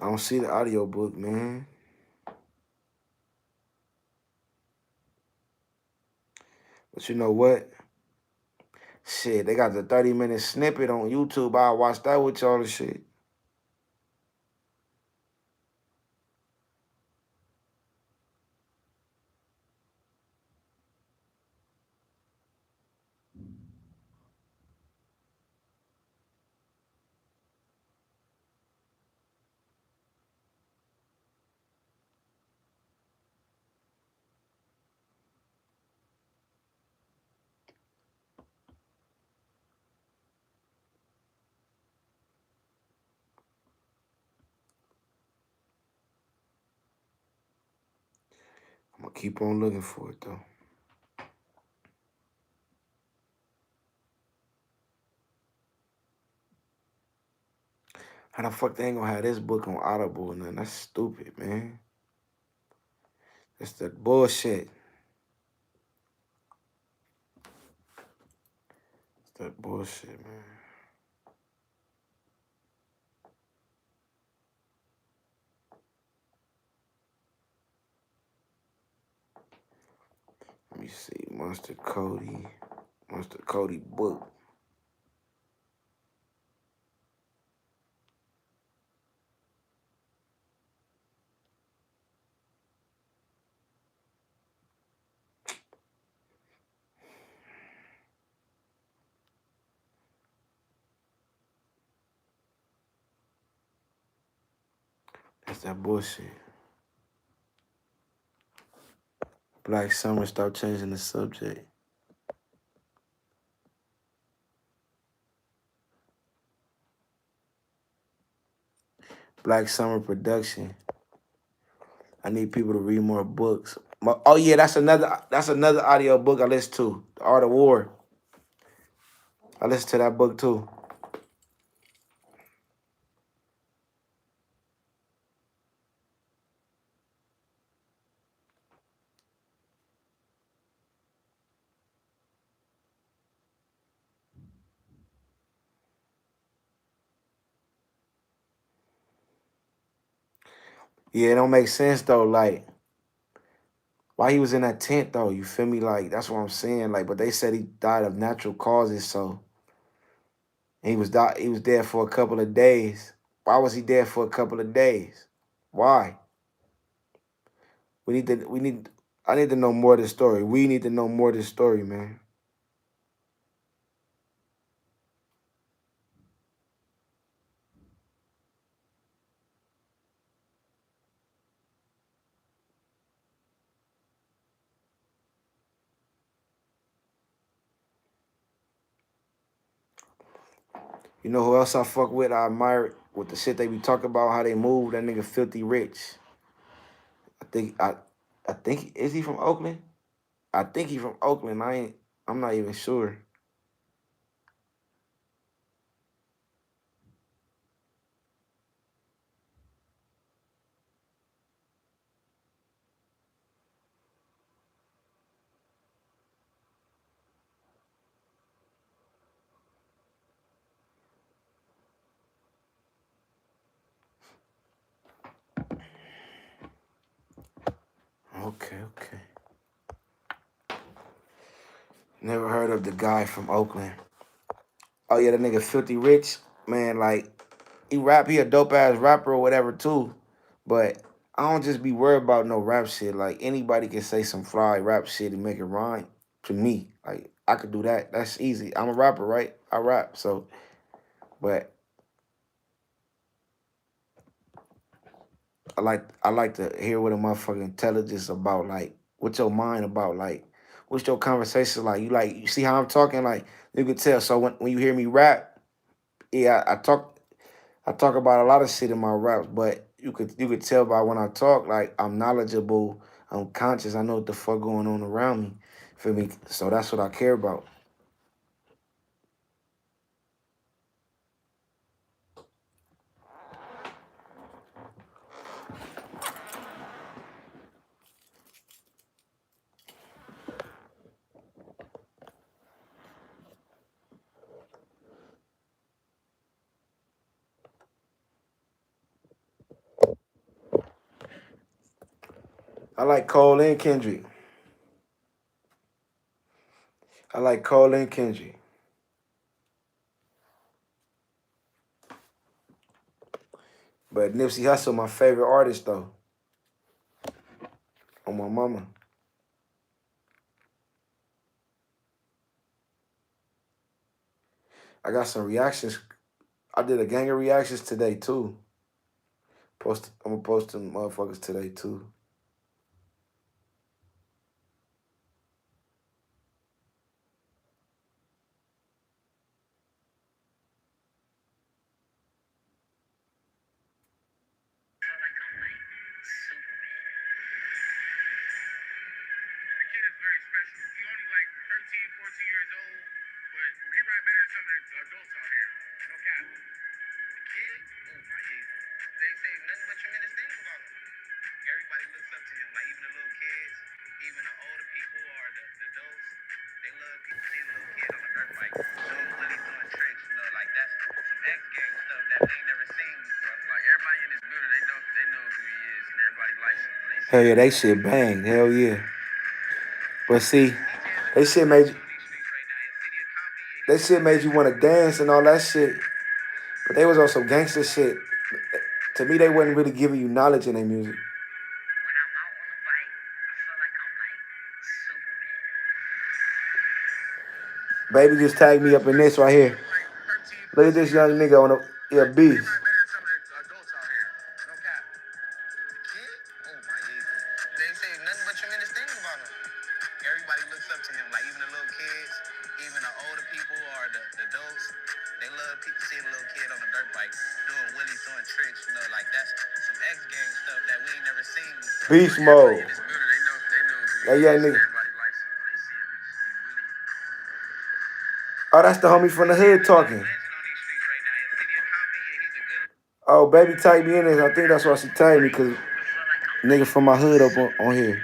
I don't see the audio book, man. But you know what? Shit, they got the 30-minute snippet on YouTube. I'll watch that with y'all and shit. I'm gonna keep on looking for it though. How the fuck they ain't gonna have this book on Audible and then that's stupid, man. That's that bullshit. That bullshit, man. Let me see. Monster Kody. Monster Kody book. That's that bullshit. Black Summer, stop changing the subject. Black Summer production. I need people to read more books. Oh yeah, that's another audio book I listen to. The Art of War. I listen to that book too. Yeah, it don't make sense though. Like, why he was in that tent though? You feel me? Like, that's what I'm saying. Like, but they said he died of natural causes, so he was dead for a couple of days. Why was he dead for a couple of days? Why? I need to know more of the story. We need to know more of the story, man. You know who else I fuck with? I admire with the shit they be talking about, how they move. That nigga Filthy Rich. I think I I think is he from Oakland? I think he from Oakland. I'm not even sure. Okay, okay. Never heard of the guy from Oakland. Oh yeah, that nigga Filthy Rich, man, like he a dope ass rapper or whatever too. But I don't just be worried about no rap shit. Like anybody can say some fly rap shit and make it rhyme to me. Like I could do that. That's easy. I'm a rapper, right? I rap. So but I like to hear what a motherfucking intelligence about, like what's your mind about, like what's your conversation like you see how I'm talking, like you can tell. So when you hear me rap, yeah, I talk about a lot of shit in my raps, but you could tell by when I talk, like I'm knowledgeable, I'm conscious, I know what the fuck going on around me. Feel me? So that's what I care about. I like Cole and Kendrick. I like Cole and Kendrick. But Nipsey Hussle, my favorite artist though, on my mama. I got some reactions. I did a gang of reactions today too. I'm gonna post them motherfuckers today too. Hell yeah, they shit bang. Hell yeah. But see, they shit made you, that shit made you want to dance and all that shit. But they was on some gangster shit. To me, they wasn't really giving you knowledge in their music. Baby just tagged me up in this right here. Look at this young nigga on a beast. Beast mode. That young nigga. Oh, that's the homie from the hood talking. Oh, baby tagged me in this. I think that's why she tagged me, because nigga from my hood up on here.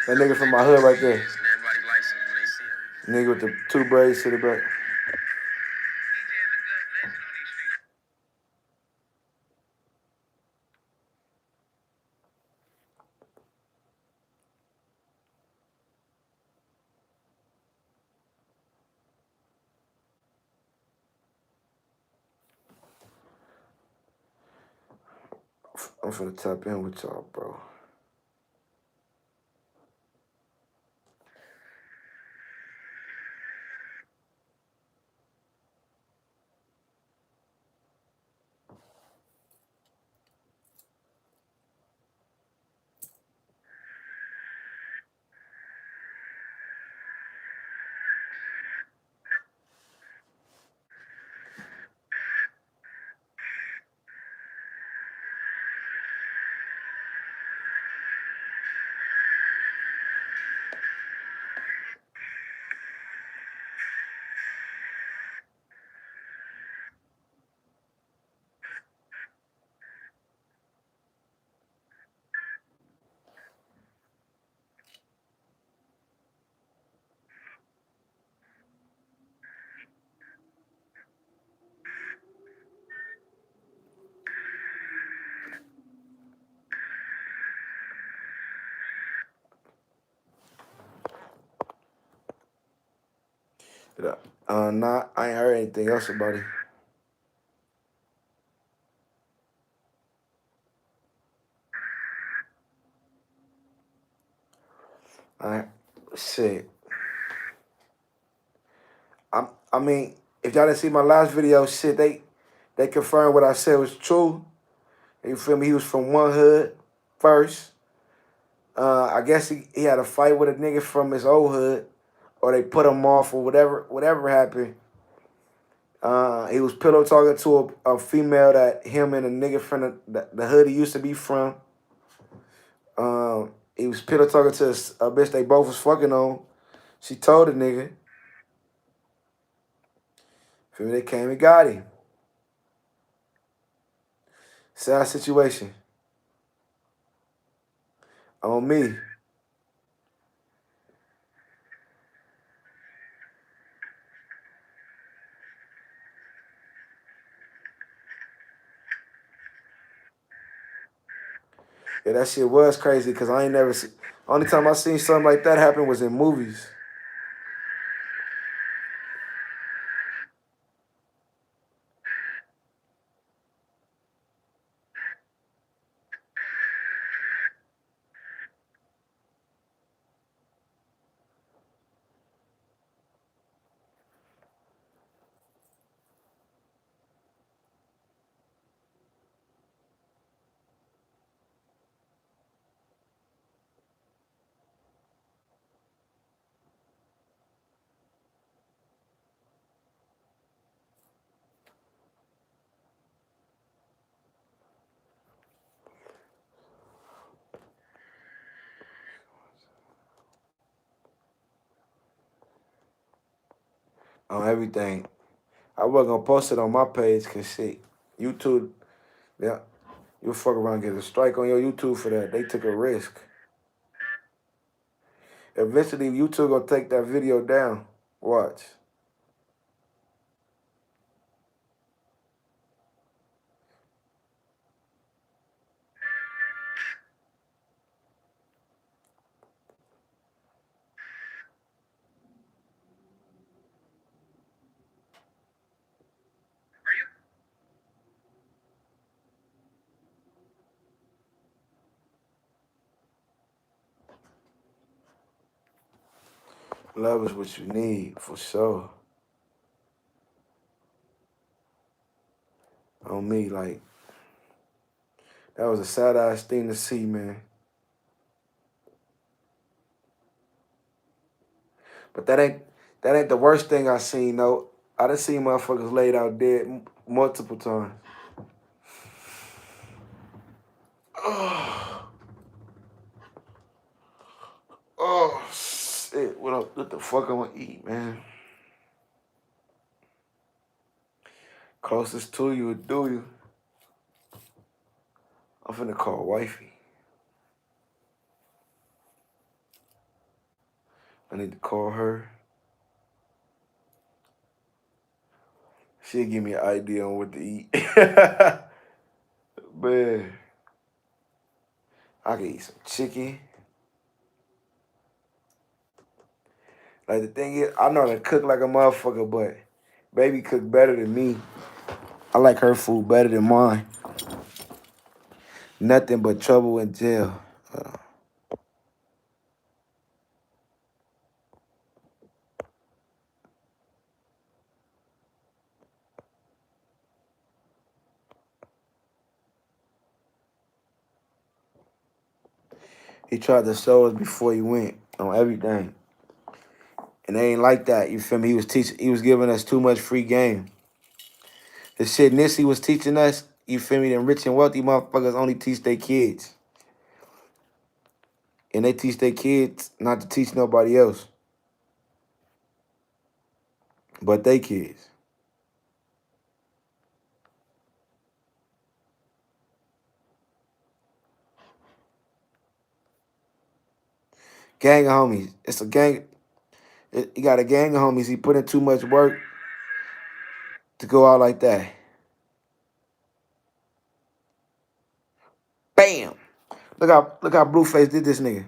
That nigga from my hood right there. Nigga with the two braids to the back. I'm finna tap in with y'all, bro. Nah, I ain't heard anything else about it. Alright, shit. I mean, if y'all didn't see my last video, shit, they confirmed what I said was true. You feel me? He was from one hood first. I guess he had a fight with a nigga from his old hood, or they put him off, or whatever happened. He was pillow talking to a female that him and a nigga from the hood he used to be from. He was pillow talking to a bitch they both was fucking on. She told the nigga. Feel me? They came and got him. Sad situation. On me. Yeah, that shit was crazy because I ain't never seen. Only time I seen something like that happen was in movies. on everything. I wasn't gonna post it on my page because shit, YouTube, yeah, you fuck around and get a strike on your YouTube for that. They took a risk. Eventually, YouTube gonna take that video down. Watch. Love is what you need, for sure. On me, like, that was a sad-ass thing to see, man. But that ain't the worst thing I seen, though. I done seen motherfuckers laid out dead multiple times. Oh, shit. What the fuck I'm gonna eat, man? Closest to you would do you. I'm finna call wifey. I need to call her. She'll give me an idea on what to eat. Man, I can eat some chicken. Like, the thing is, I know how to cook like a motherfucker, but baby cook better than me. I like her food better than mine. Nothing but trouble in jail. He tried to show us before he went on everything. And they ain't like that, you feel me? He was giving us too much free game. The shit Nissy was teaching us, you feel me? Them rich and wealthy motherfuckers only teach their kids. And they teach their kids not to teach nobody else but they kids. Gang of homies. It's a gang. He got a gang of homies. He put in too much work to go out like that. Bam! Look how Blueface did this nigga.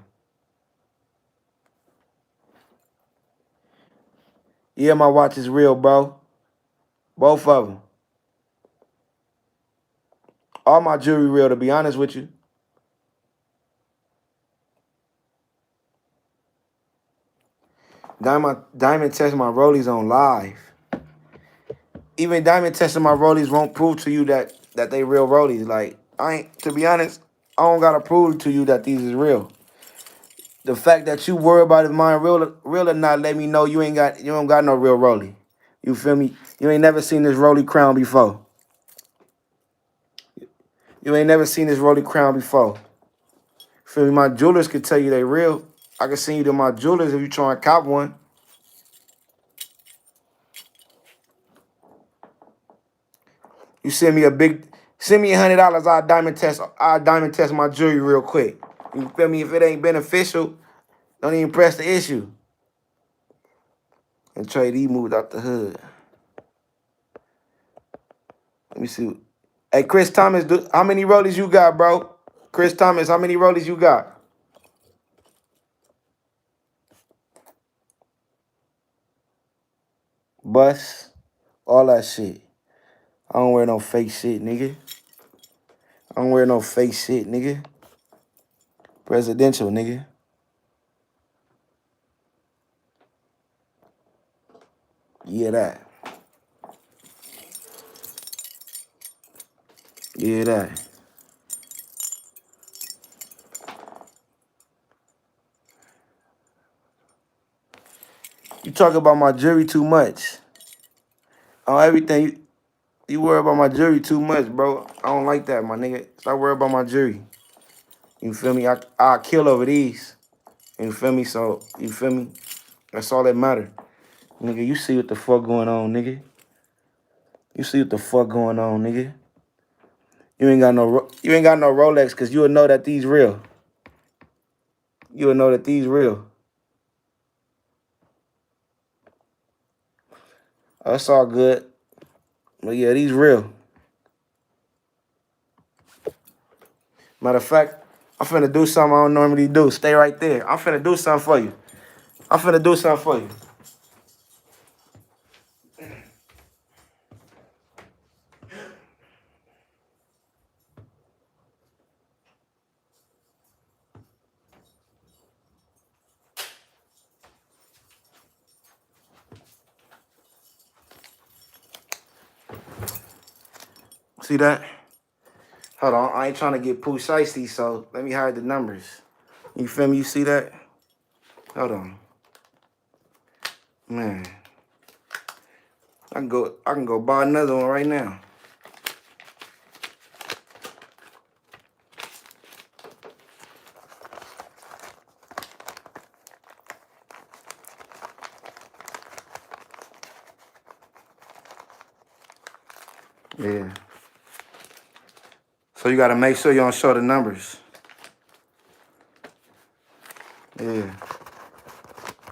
Yeah, my watch is real, bro. Both of them. All my jewelry real, to be honest with you. Diamond test my rollies on live. Even diamond testing my rollies won't prove to you that they real rollies. Like, to be honest, I don't gotta prove to you that these is real. The fact that you worry about if mine real or not, let me know you don't got no real rollie. You feel me? You ain't never seen this rollie crown before. You ain't never seen this rollie crown before. Feel me? My jewelers could tell you they real. I can send you to my jewelers if you try and cop one. You send me $100, I'll diamond test my jewelry real quick. You feel me? If it ain't beneficial, don't even press the issue. And Trey D moved out the hood. Let me see. Hey, Chris Thomas, how many rollies you got, bro? Chris Thomas, how many rollies you got? Bus, all that shit. I don't wear no fake shit, nigga. I don't wear no fake shit, nigga. Presidential, nigga. Yeah, that. Yeah, that. You talk about my jury too much. On everything, you worry about my jury too much, bro. I don't like that, my nigga. Stop worrying about my jury. You feel me? I'll kill over these. You feel me? So, you feel me? That's all that matter. Nigga, you see what the fuck going on, nigga. You see what the fuck going on, nigga. You ain't got no Rolex because you will know that these real. You will know that these real. Oh, it's all good. But yeah, these real. Matter of fact, I'm finna do something I don't normally do. Stay right there. I'm finna do something for you. I'm finna do something for you. See that? Hold on. I ain't trying to get poo shiesty, so let me hide the numbers. You feel me? You see that? Hold on. Man. I can go buy another one right now. Yeah. So you gotta make sure you don't show the numbers. Yeah.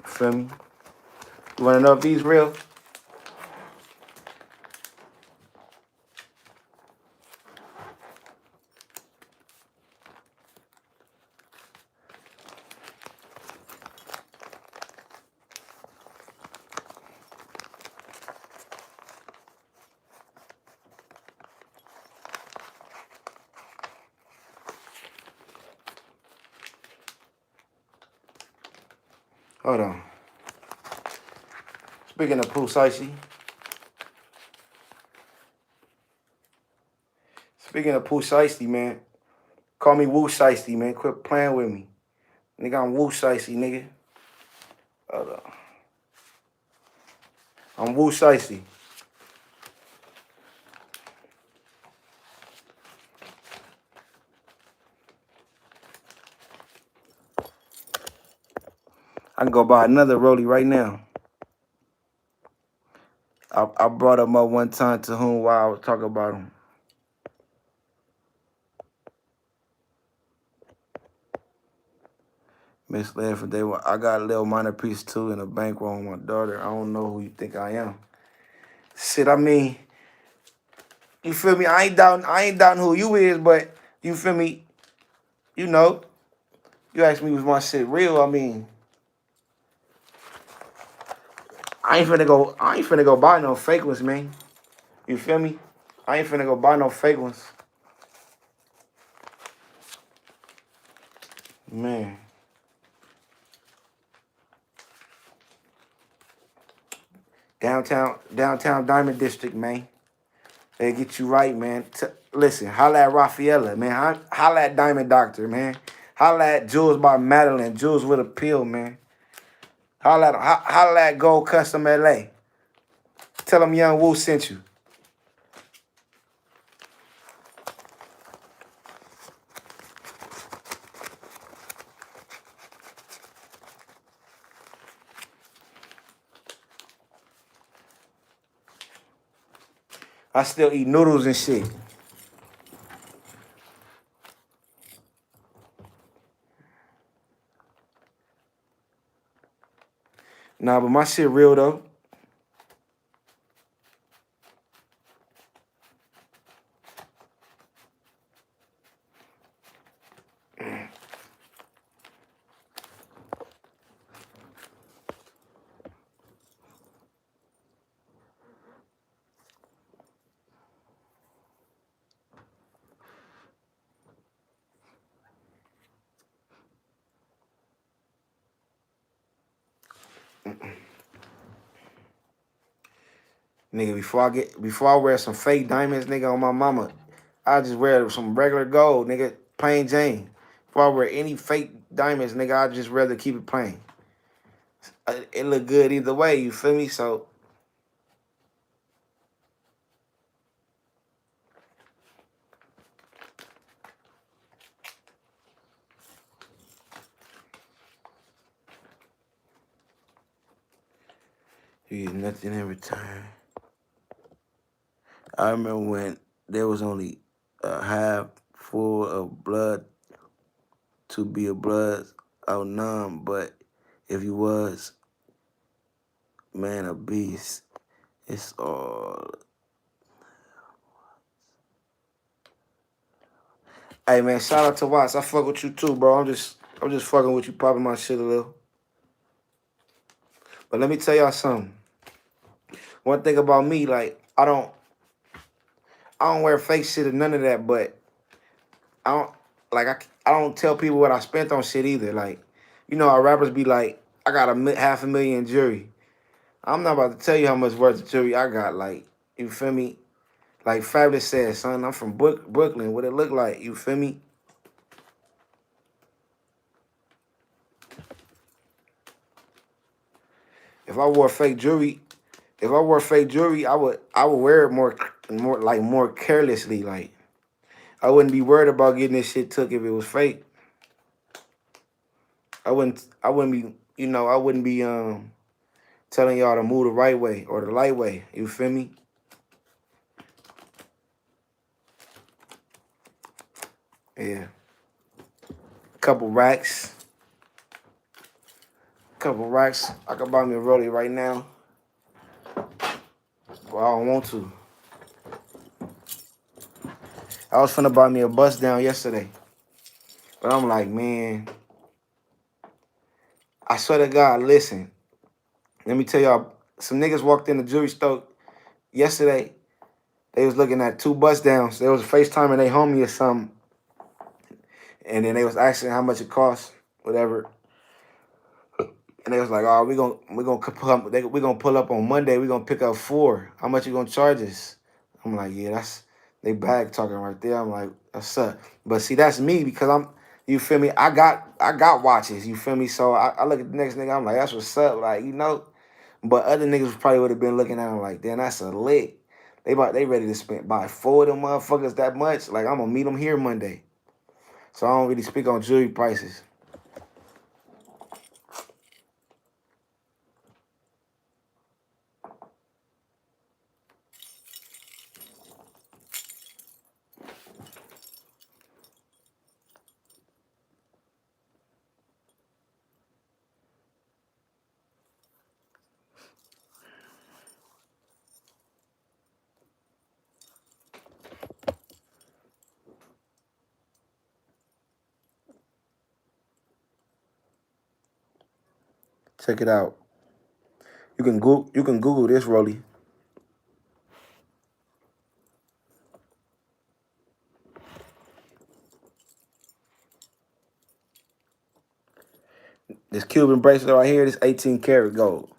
Feel me? You wanna know if these real? Hold on. Speaking of poo shiesty. Speaking of poo shiesty, man. Call me Woo Shiesty, man. Quit playing with me. Nigga, I'm Woo Shiesty, nigga. Hold on. I'm Woo Shiesty. I can go buy another rollie right now. I brought him up one time to whom while I was talking about him. Misled for day one. I got a little minor piece too in a bankroll with my daughter. I don't know who you think I am. Shit, I mean, you feel me? I ain't doubting who you is, but you feel me? You know, you asked me was my shit real. I mean, I ain't finna go buy no fake ones, man. You feel me? I ain't finna go buy no fake ones. Man. Downtown Diamond District, man. They get you right, man. Listen, holla at Rafaela, man. Holla at Diamond Doctor, man. Holla at Jules by Madeline, Jules with a pill, man. Holla at Gold Custom LA. Tell them Young Woo sent you. I still eat noodles and shit. Nah, but my shit real though. Nigga, before I wear some fake diamonds, nigga, on my mama, I just wear some regular gold, nigga, plain Jane. Before I wear any fake diamonds, nigga, I just rather keep it plain. It look good either way, you feel me? So, You get nothing in return. I remember when there was only a half full of blood to be a blood out none, but if you was, man, a beast, it's all. Hey man, shout out to Watts. I fuck with you too, bro. I'm just fucking with you, popping my shit a little. But let me tell y'all something. One thing about me, like, I don't wear fake shit or none of that, but I don't like I don't tell people what I spent on shit either. Like, you know, our rappers be like, I got half a million jewelry. I'm not about to tell you how much worth of jewelry I got. Like, you feel me? Like Fabulous said, son, I'm from Brooklyn. What it look like? You feel me? If I wore fake jewelry, I would wear it more carelessly. Like, I wouldn't be worried about getting this shit took if it was fake. I wouldn't be I wouldn't be telling y'all to move the right way or the light way. You feel me? Yeah. Couple racks. Couple racks. I could buy me a rollie right now. But I don't want to. I was finna buy me a bust down yesterday. But I'm like, man, I swear to God, listen. Let me tell y'all, some niggas walked in the jewelry store yesterday. They was looking at two bust downs. They was FaceTiming they homie or something. And then they was asking how much it cost, whatever. And they was like, "Oh, we gonna pull up on Monday. We gonna pick up 4. How much you gonna charge us?" I'm like, "Yeah, that's they bag talking right there." I'm like, "That's up." But see, that's me because you feel me? I got watches. You feel me? So I look at the next nigga. I'm like, "That's what's up." Like, you know. But other niggas probably would have been looking at him like, "Damn, that's a lick." They ready to buy 4 of them motherfuckers that much. Like, I'm gonna meet them here Monday. So I don't really speak on jewelry prices. Check it out. You can Google this, Rolly. This Cuban bracelet right here, this 18 karat gold.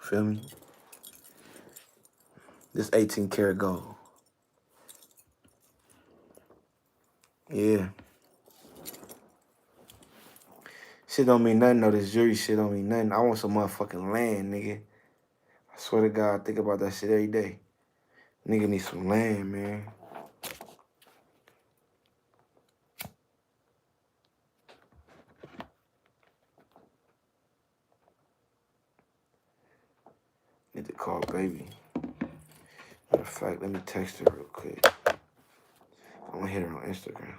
Feel me? This 18 karat gold. Yeah. Shit don't mean nothing though. This jewelry shit don't mean nothing. I want some motherfucking land, nigga. I swear to God, I think about that shit every day. Nigga need some land, man. Need to call baby. Matter of fact, let me text her real quick. I'm gonna hit her on Instagram.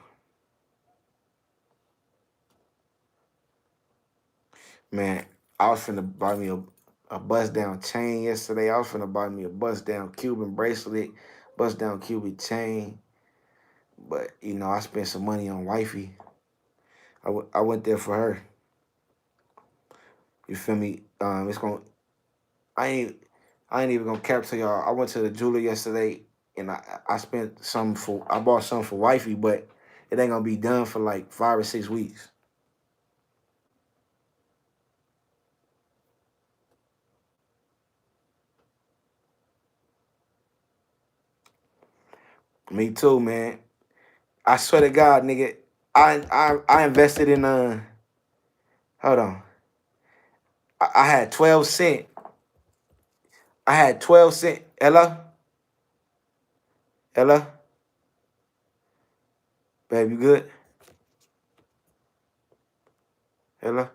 Man, I was finna buy me a bust down chain yesterday. I was finna buy me a bust down Cuban bracelet, bust down Cuban chain. But, I spent some money on wifey. I went there for her. You feel me? It's gonna. I ain't. I ain't even gonna cap to y'all. I went to the jeweler yesterday, and I spent some for. I bought some for wifey, but it ain't gonna be done for like 5 or 6 weeks. Me too, man. I swear to God, nigga. I invested in Hold on. I had 12 cent. I had 12 cent. Hello, hello, babe, you good? Hello.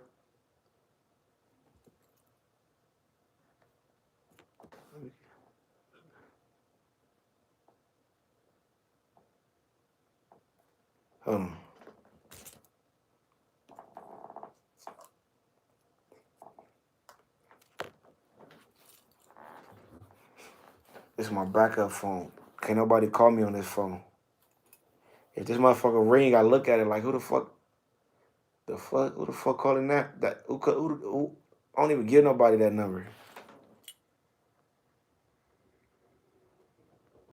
Hold on. This is my backup phone. Can't nobody call me on this phone. If this motherfucker ring, I look at it like, who the fuck? Who the fuck calling that? I don't even give nobody that number.